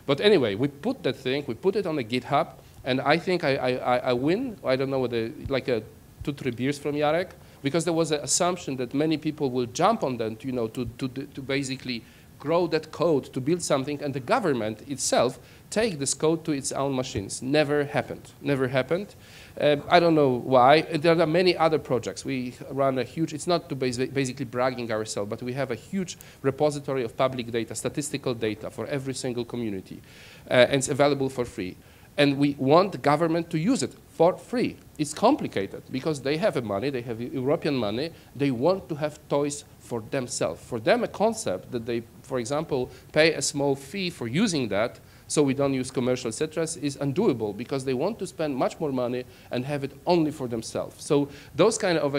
But anyway, we put that thing, we put it on the GitHub, and I think I win. I don't know whether like 2-3 beers from Jarek, because there was an assumption that many people will jump on them, to basically grow that code to build something, and the government itself take this code to its own machines. Never happened. Never happened. I don't know why. There are many other projects. We run a huge, it's not to basically bragging ourselves, but we have a huge repository of public data, statistical data for every single community, and it's available for free. And we want the government to use it for free. It's complicated because they have money, they have European money, they want to have toys for themselves. For them, a concept that they, for example, pay a small fee for using that, so we don't use commercial, etc., is undoable because they want to spend much more money and have it only for themselves. So those kind of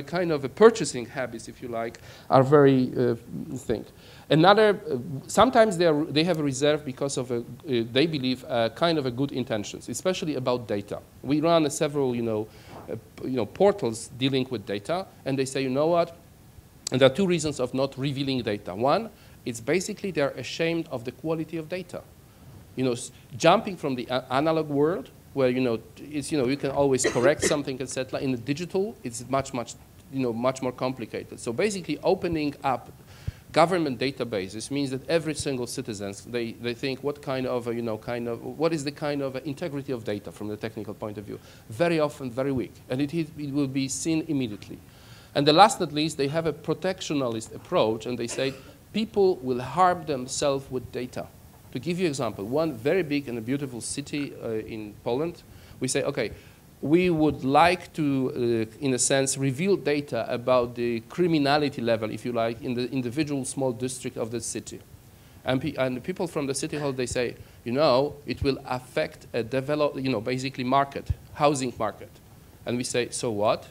a purchasing habits, if you like, are very thing. Another, sometimes they have a reserve because of they believe kind of a good intentions, especially about data. We run several portals dealing with data, and they say, you know what? And there are 2 reasons of not revealing data. One, it's basically they're ashamed of the quality of data. Jumping from the analog world, where it's you can always correct something, etc. In the digital, it's much more complicated. So basically, opening up government databases means that every single citizen they think what kind of what is the kind of integrity of data from the technical point of view. Very often, very weak, and it will be seen immediately. And the last not least, they have a protectionist approach, and they say people will harm themselves with data. To give you an example, one very big and a beautiful city in Poland, we say, okay, we would like to, in a sense, reveal data about the criminality level, if you like, in the individual small district of the city. And the people from the city hall, they say, it will affect a basically housing market. And we say, so what?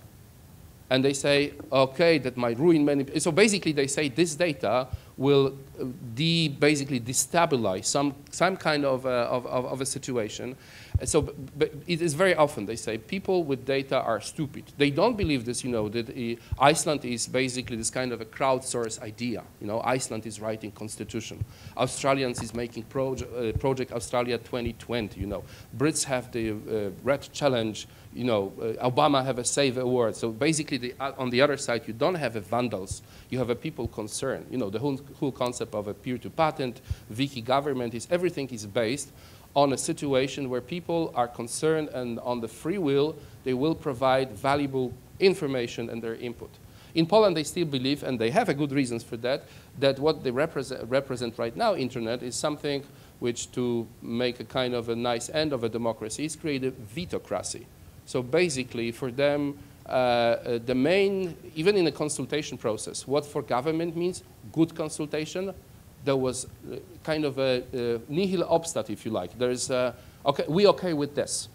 And they say, okay, that might ruin many. So basically, they say this data will basically destabilize some kind of a situation. So, but it is very often they say people with data are stupid. They don't believe this, that Iceland is basically this kind of a crowdsourced idea. Iceland is writing constitution. Australians is making Project Australia 2020. Brits have the Red Challenge. Obama have a Save Award. So basically, on the other side, you don't have a vandals. You have a people concerned. The whole concept of a peer-to patent, wiki government everything is based on a situation where people are concerned, and on the free will, they will provide valuable information and their input. In Poland, they still believe, and they have a good reasons for that what they represent right now, internet, is something which, to make a kind of a nice end of a democracy, is create a vetocracy. So basically, for them, the main, even in the consultation process, what for government means good consultation, there was kind of a nihil obstat, if you like. There is, okay, we okay with this.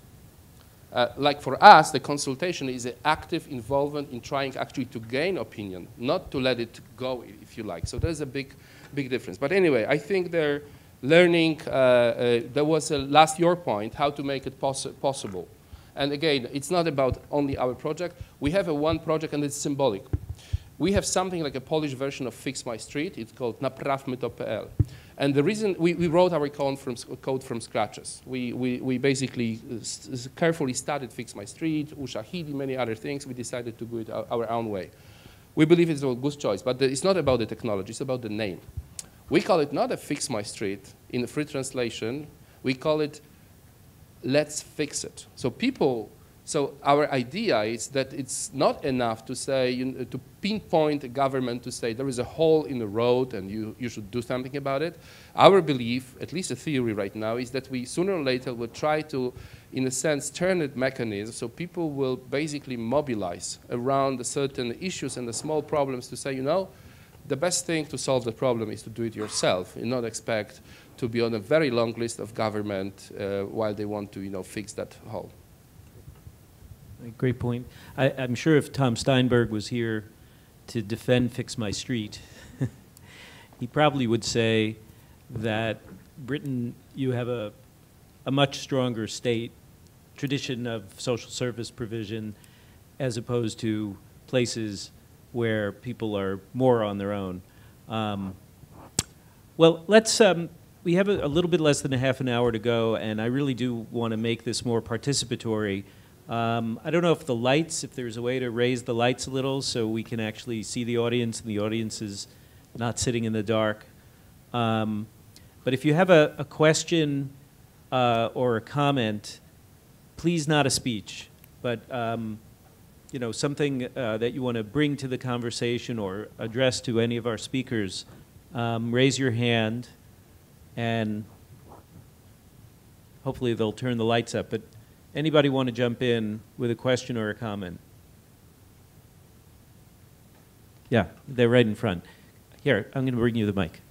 Like for us, the consultation is an active involvement in trying actually to gain opinion, not to let it go, if you like. So there's a big difference. But anyway, I think they're learning, there was your point, how to make it possible. And again, it's not about only our project. We have one project, and it's symbolic. We have something like a Polish version of Fix My Street. It's called Naprawmy to PL. And the reason we wrote our code from scratches. We basically carefully studied Fix My Street, Ushahidi, many other things. We decided to do it our own way. We believe it's a good choice, but it's not about the technology, it's about the name. We call it not a Fix My Street. In the free translation, we call it Let's Fix It. So our idea is that it's not enough to say, to pinpoint a government to say there is a hole in the road and you should do something about it. Our belief, at least a theory right now, is that we sooner or later will try to, in a sense, turn it mechanism so people will basically mobilize around the certain issues and the small problems to say, the best thing to solve the problem is to do it yourself and not expect to be on a very long list of government while they want to, fix that hole. Great point. I'm sure if Tom Steinberg was here to defend Fix My Street, he probably would say that Britain, you have a much stronger state tradition of social service provision as opposed to places where people are more on their own. Well, let's, we have a little bit less than a half an hour to go, and I really do want to make this more participatory. I don't know if the lights, if there's a way to raise the lights a little so we can actually see the audience and the audience is not sitting in the dark. But if you have a question or a comment, please not a speech, but something that you want to bring to the conversation or address to any of our speakers, raise your hand and hopefully they'll turn the lights up. But anybody want to jump in with a question or a comment? Yeah, they're right in front. Here, I'm going to bring you the mic.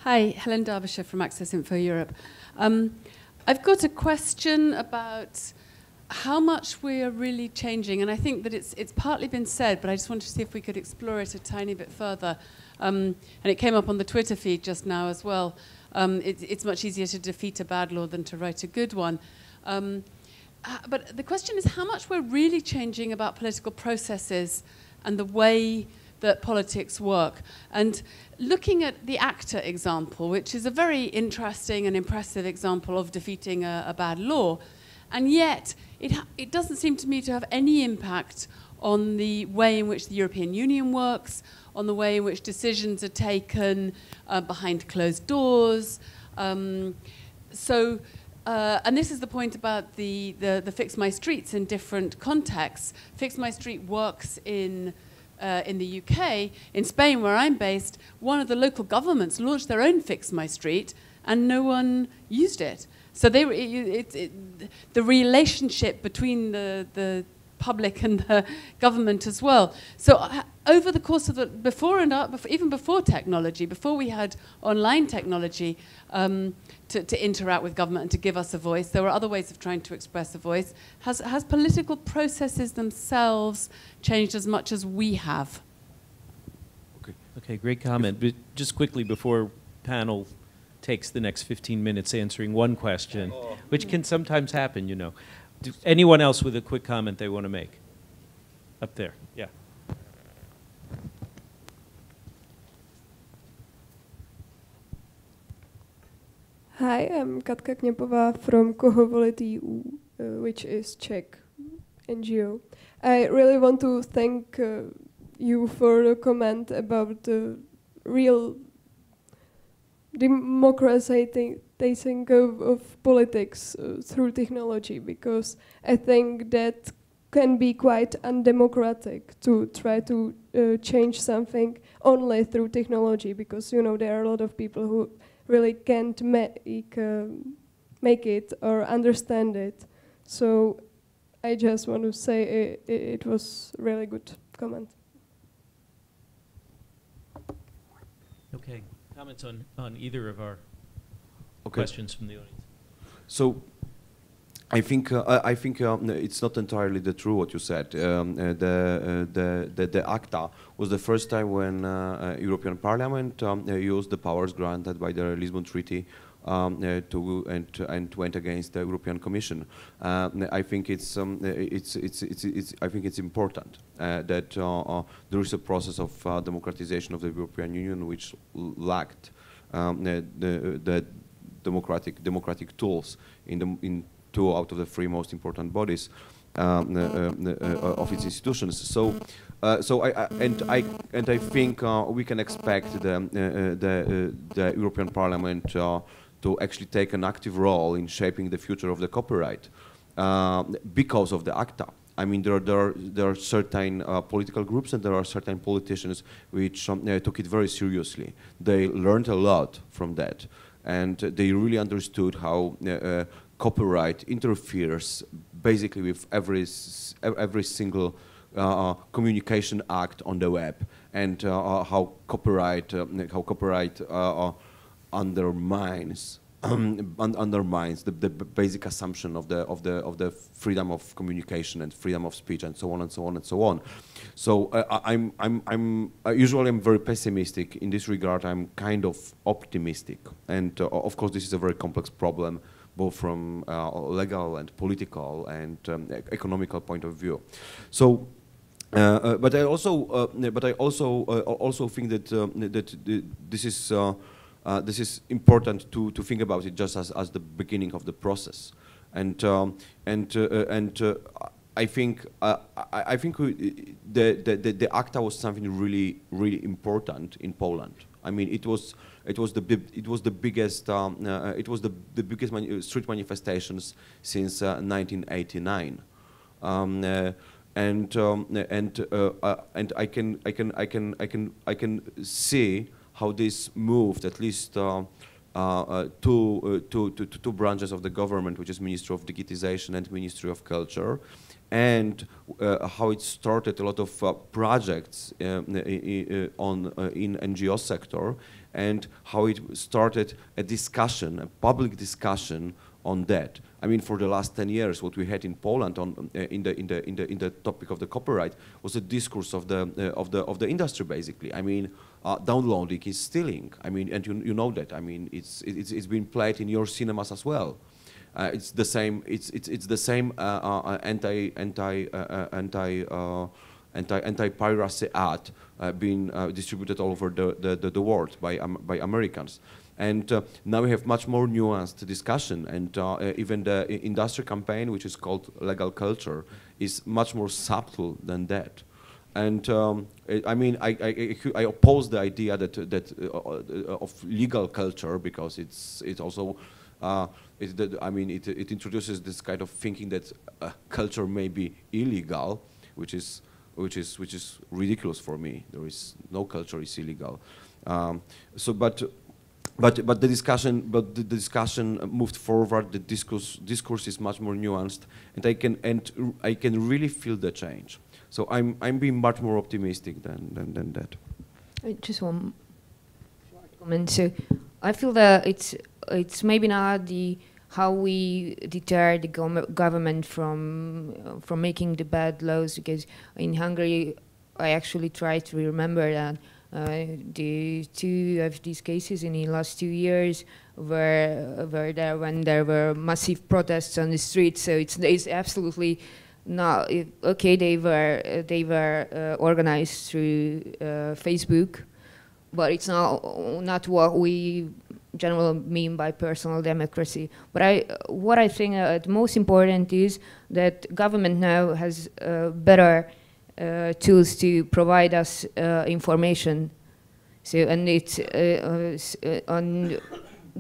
Hi, Helen Derbyshire from Access Info Europe. I've got a question about how much we are really changing, and I think that it's partly been said, but I just wanted to see if we could explore it a tiny bit further. And it came up on the Twitter feed just now as well. It's much easier to defeat a bad law than to write a good one. But the question is how much we're really changing about political processes and the way that politics work. And looking at the ACTA example, which is a very interesting and impressive example of defeating a bad law, and yet it doesn't seem to me to have any impact on the way in which the European Union works, on the way in which decisions are taken behind closed doors. And this is the point about the Fix My Streets in different contexts. Fix My Street works in the UK. In Spain, where I'm based, one of the local governments launched their own Fix My Street, and no one used it. So the relationship between the public and the government as well. So over the course of even before technology, before we had online technology to interact with government and to give us a voice, there were other ways of trying to express a voice. Has political processes themselves changed as much as we have? Okay, great comment. But just quickly before panel takes the next 15 minutes answering one question, which can sometimes happen, Anyone else with a quick comment they want to make? Up there, yeah. Hi, I'm Katka Kněpová from Kohovolit EU, which is Czech NGO. I really want to thank you for the comment about the real democratizing of politics through technology, because I think that can be quite undemocratic to try to change something only through technology, because there are a lot of people who really can't make it or understand it. So I just want to say it was really good comment. Okay, comments on either of our questions from the audience. So, I think it's not entirely true what you said. The ACTA was the first time when European Parliament used the powers granted by the Lisbon Treaty and went against the European Commission. I think it's important that there is a process of democratization of the European Union which lacked the democratic tools in 2 out of the 3 most important bodies of its institutions. So I think we can expect the European Parliament to actually take an active role in shaping the future of the copyright because of the ACTA. I mean, there are certain political groups and there are certain politicians which took it very seriously. They learned a lot from that, and they really understood how copyright interferes basically with every single communication act on the web, and how copyright undermines the basic assumption of the freedom of communication and freedom of speech and so on and so on and so on. So usually I'm very pessimistic in this regard. I'm kind of optimistic, and of course this is a very complex problem, both from legal and political and economical point of view. So. But I also think that this is important to think about it just as the beginning of the process, and I think the ACTA was something really important in Poland. I mean, it was the biggest street manifestations since 1989. And I can see how this moved at least two branches of the government, which is Ministry of Digitization and Ministry of Culture, and how it started a lot of projects in NGO sector, and how it started a discussion, a public discussion on that. I mean, for the last 10 years, what we had in Poland on in the topic of the copyright was a discourse of the industry, basically. I mean, downloading is stealing. I mean, and you know that. I mean, it's been played in your cinemas as well. It's the same. It's the same anti-piracy ad being distributed all over the world by Americans. And now we have much more nuanced discussion, and even the industry campaign, which is called legal culture, is much more subtle than that. And I mean, I oppose the idea that of legal culture, because it also it introduces this kind of thinking that culture may be illegal, which is ridiculous for me. There is no culture is illegal. But the discussion moved forward. The discourse is much more nuanced, and I can really feel the change. So I'm being much more optimistic than that. Just one comment. So I feel that it's maybe not how we deter the government from making the bad laws, because in Hungary I actually try to remember that. The 2 of these cases in the last 2 years were there when there were massive protests on the streets. So it's absolutely not okay. They were organized through Facebook, but it's not what we generally mean by personal democracy. But what I think the most important is that government now has better tools to provide us information. So, and it's on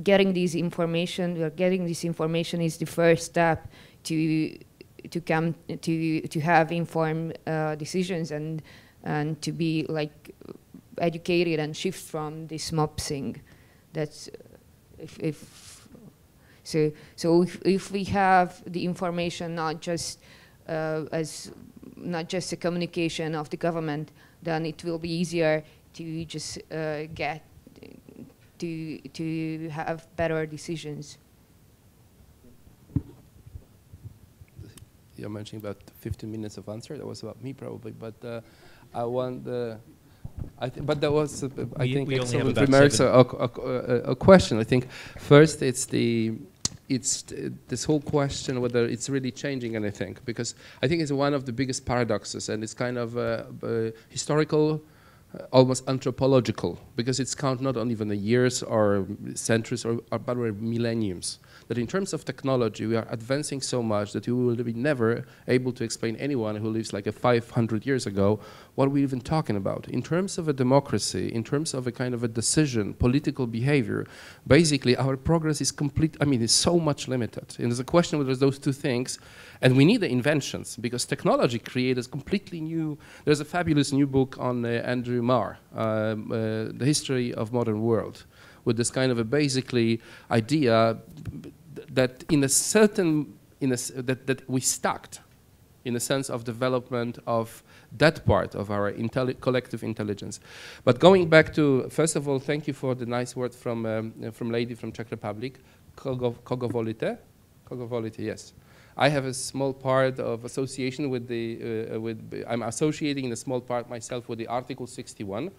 getting this information, is the first step to have informed decisions and to be like educated and shift from this mob thing. That's if we have the information not just not just a communication of the government, then it will be easier to just get to have better decisions. You're mentioning about 15 minutes of answer. That was about me probably, but I want But there was, I think, we only have excellent about remarks. 7. A question. I think first it's this whole question whether it's really changing anything, because I think it's one of the biggest paradoxes, and it's kind of historical, almost anthropological, because it's count not on even the years or centuries but millenniums. That in terms of technology, we are advancing so much that you will be never able to explain anyone who lives like 500 years ago what we're even talking about. In terms of a democracy, in terms of a kind of a decision, political behavior, basically our progress is complete. I mean, it's so much limited. And there's a question whether those two things, and we need the inventions, because technology creates completely new. There's a fabulous new book on Andrew Marr, The History of Modern World, with this kind of a basically idea that in a certain, that we stuck in a sense of development of that part of our collective intelligence. But going back to, first of all, thank you for the nice word from lady from Czech Republic, Kogovolite, yes. I have a small part of association with I'm associating in a small part myself with the Article 61.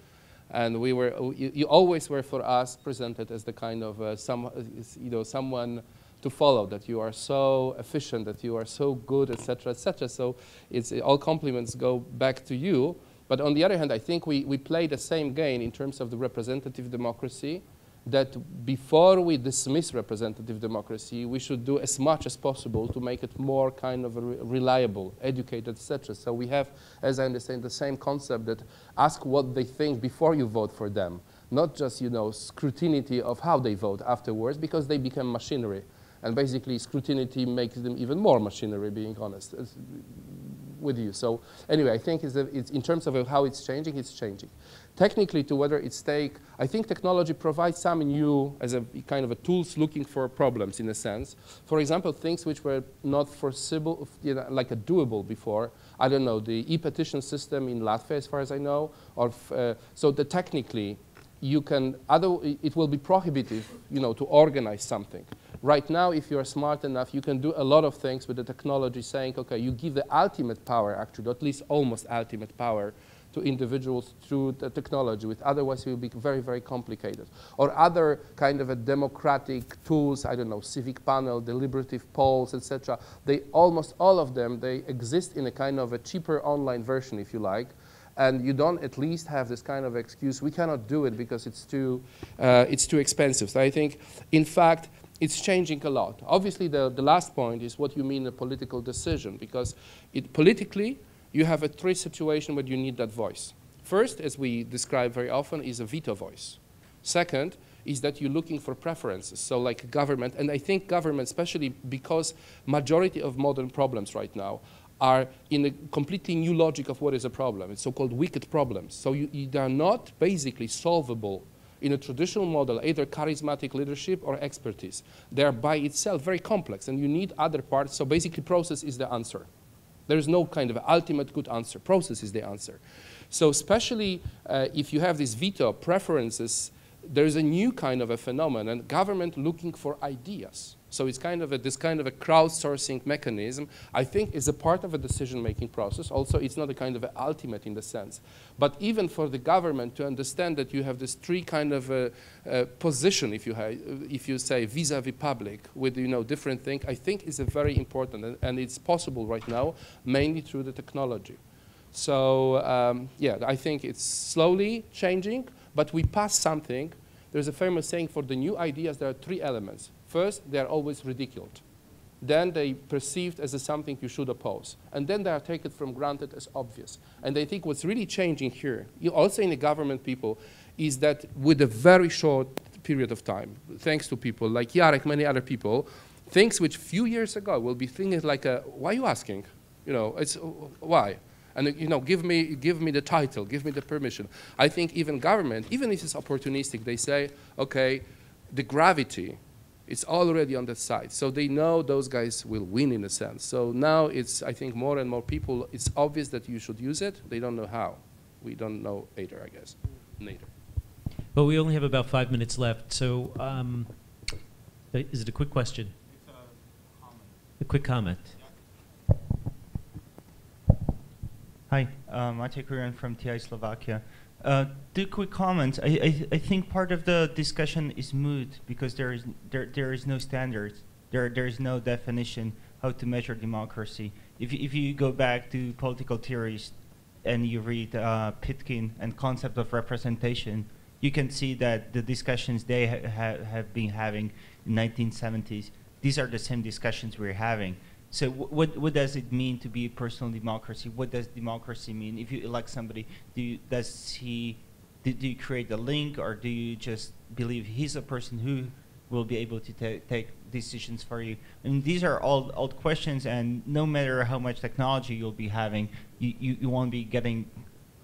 And we were, you always were for us presented as the kind of someone to follow, that you are so efficient, that you are so good, etc., etc. So it's all compliments go back to you. But on the other hand, I think we play the same game in terms of the representative democracy, that before we dismiss representative democracy, we should do as much as possible to make it more kind of reliable, educated, etc. So we have, as I understand, the same concept that ask what they think before you vote for them, not just, scrutiny of how they vote afterwards, because they become machinery. And basically, scrutiny makes them even more machinery, being honest with you. So anyway, I think it's in terms of how it's changing, it's changing. Technically, to whether it's I think technology provides some new, as a kind of a tools looking for problems in a sense. For example, things which were not foreseeable, like a doable before. I don't know, the e-petition system in Latvia, as far as I know, or so that technically you can, it will be prohibitive, to organize something. Right now, if you're smart enough, you can do a lot of things with the technology, saying, okay, you give the ultimate power, actually, or at least almost ultimate power, to individuals through the technology, which otherwise will be very, very complicated. Or other kind of a democratic tools, I don't know, civic panel, deliberative polls, etc. They almost all of them, they exist in a kind of a cheaper online version, if you like, and you don't at least have this kind of excuse, we cannot do it because it's too expensive. So I think, in fact, it's changing a lot. Obviously, the last point is what you mean a political decision, because politically, you have a three situation where you need that voice. First, as we describe very often, is a veto voice. Second, is that you're looking for preferences, so like government, and I think government, especially because majority of modern problems right now are in a completely new logic of what is a problem. It's so-called wicked problems. So they are not basically solvable in a traditional model, either charismatic leadership or expertise. They are by itself very complex, and you need other parts. So basically, process is the answer. There is no kind of ultimate good answer. Process is the answer. So especially if you have these veto preferences, there's a new kind of a phenomenon, government looking for ideas. So it's kind of this kind of a crowdsourcing mechanism, I think, is a part of a decision-making process. Also, it's not a kind of an ultimate in the sense. But even for the government to understand that you have this three kind of position, if you say vis-a-vis public with different things, I think is a very important, and it's possible right now, mainly through the technology. So yeah, I think it's slowly changing, but we pass something. There's a famous saying for the new ideas, there are three elements. First, they are always ridiculed. Then they perceived as something you should oppose. And then they are taken for granted as obvious. And I think what's really changing here, also in the government people, is that with a very short period of time, thanks to people like Jarek, many other people, things which few years ago will be thinking like, why are you asking? It's why? And give me the title, give me the permission. I think even government, even if it's opportunistic, they say, okay, the gravity, it's already on that side. So they know those guys will win in a sense. So now it's, I think, more and more people, it's obvious that you should use it. They don't know how. We don't know either, I guess. Neither. Well, we only have about 5 minutes left. So is it a quick question? It's a comment. A quick comment. Hi, Maciej Kurian from TI Slovakia. Two quick comments. I think part of the discussion is moot because there is no standards. There is no definition how to measure democracy. If you go back to political theories and you read Pitkin and concept of representation, you can see that the discussions they have been having in 1970s, these are the same discussions we're having. So what does it mean to be a personal democracy? What does democracy mean? If you elect somebody, do you create a link, or do you just believe he's a person who will be able to take decisions for you? And these are all old questions, and no matter how much technology you'll be having, you won't be getting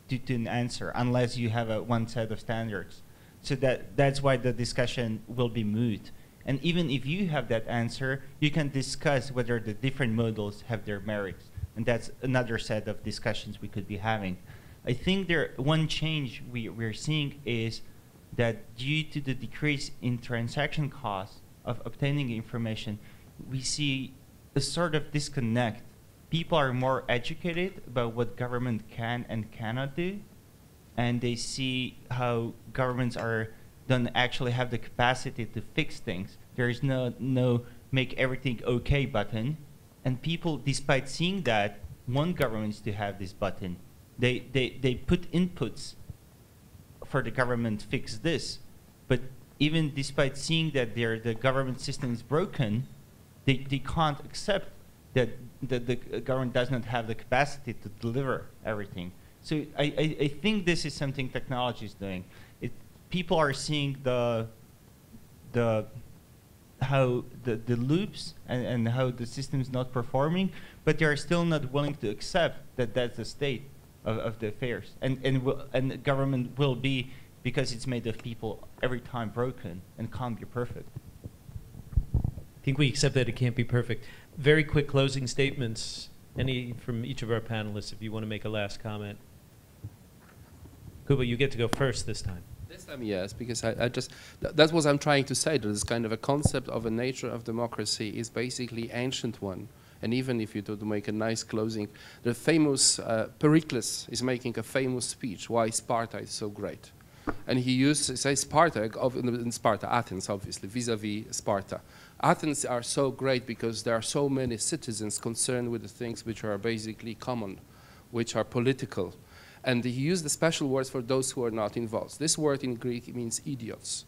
to an answer unless you have one set of standards. So that's why the discussion will be moot. And even if you have that answer, you can discuss whether the different models have their merits. And that's another set of discussions we could be having. I think one change we're seeing is that due to the decrease in transaction costs of obtaining information, we see a sort of disconnect. People are more educated about what government can and cannot do, and they see how governments don't actually have the capacity to fix things. There is no make everything okay button, and people, despite seeing that, want governments to have this button. They put inputs for the government fix this, but even despite seeing that the government system is broken, they can't accept that the government does not have the capacity to deliver everything. So I think this is something technology is doing. People are seeing how the loops and how the system is not performing, but they are still not willing to accept that that's the state of the affairs. And the government will be, because it's made of people, every time broken and can't be perfect. I think we accept that it can't be perfect. Very quick closing statements. Any from each of our panelists, if you want to make a last comment. Kuba, you get to go first this time. This time, yes, because that's what I'm trying to say. This kind of a concept of a nature of democracy is basically ancient one. And even if you to make a nice closing, the famous Pericles is making a famous speech why Sparta is so great. And he says Sparta, in Sparta, Athens, obviously, vis-a-vis Sparta. Athens are so great because there are so many citizens concerned with the things which are basically common, which are political. And he used the special words for those who are not involved. This word in Greek means idiots.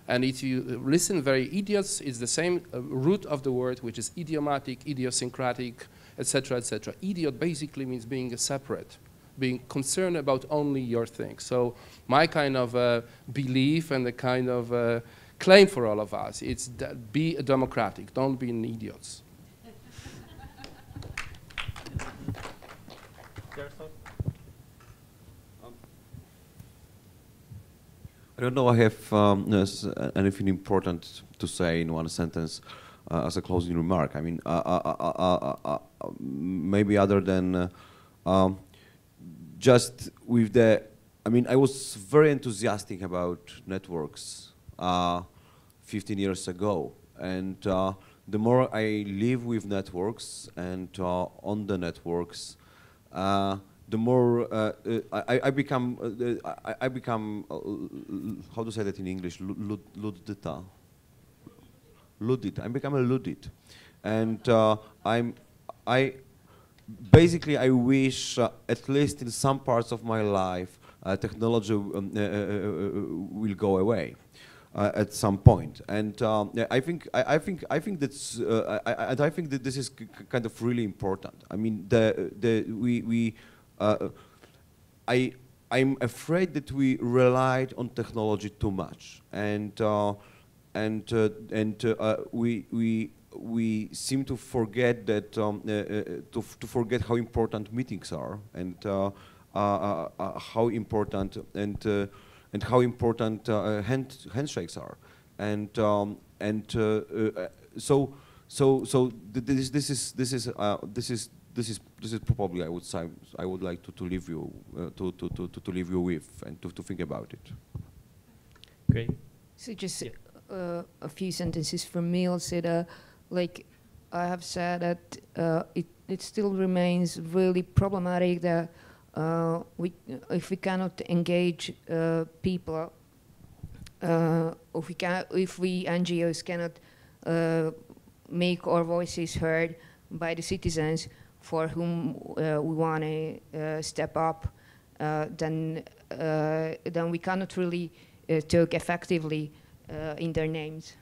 And if you listen very, idiots is the same root of the word, which is idiomatic, idiosyncratic, etc., etc. Idiot basically means being separate, being concerned about only your thing. So my kind of belief and the kind of claim for all of us, it's be democratic, don't be an idiots. I don't know I have anything important to say in one sentence as a closing remark. I mean, maybe other than just with the, I mean, I was very enthusiastic about networks 15 years ago. And the more I live with networks and on the networks, the more I become how to say that in English, ludita. Ludit. I become a ludit, and basically I wish at least in some parts of my life technology will go away at some point, and I think that's and I think that this is kind of really important. I mean, I'm afraid that we relied on technology too much, and we seem to forget that to forget how important meetings are, and how important how important handshakes are, and so this is probably, I would say, I would like to leave you to leave you with and to think about it. Great. So just a few sentences from me. I'll say that, like I have said, that it still remains really problematic that if we cannot engage people, if we NGOs cannot make our voices heard by the citizens for whom we want to step up, then we cannot really talk effectively in their names.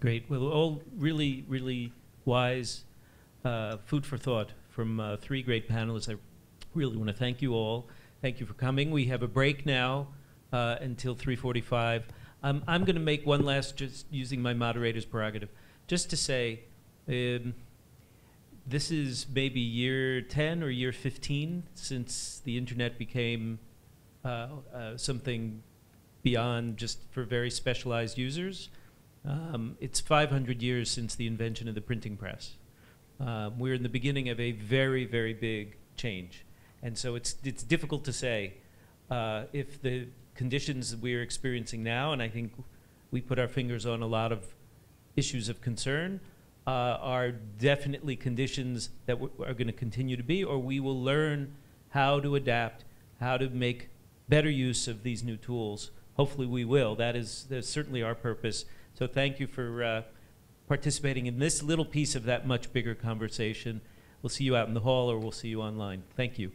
Great. Well, all really, really wise food for thought from 3 great panelists. I really want to thank you all. Thank you for coming. We have a break now until 3:45. I'm going to make one last, just using my moderator's prerogative, just to say this is maybe year 10 or year 15 since the internet became something beyond just for very specialized users. It's 500 years since the invention of the printing press. We're in the beginning of a very, very big change. And so it's difficult to say if the conditions we're experiencing now, and I think we put our fingers on a lot of issues of concern, are definitely conditions that are going to continue to be, or we will learn how to adapt, how to make better use of these new tools. Hopefully we will. That's certainly our purpose. So thank you for participating in this little piece of that much bigger conversation. We'll see you out in the hall, or we'll see you online. Thank you.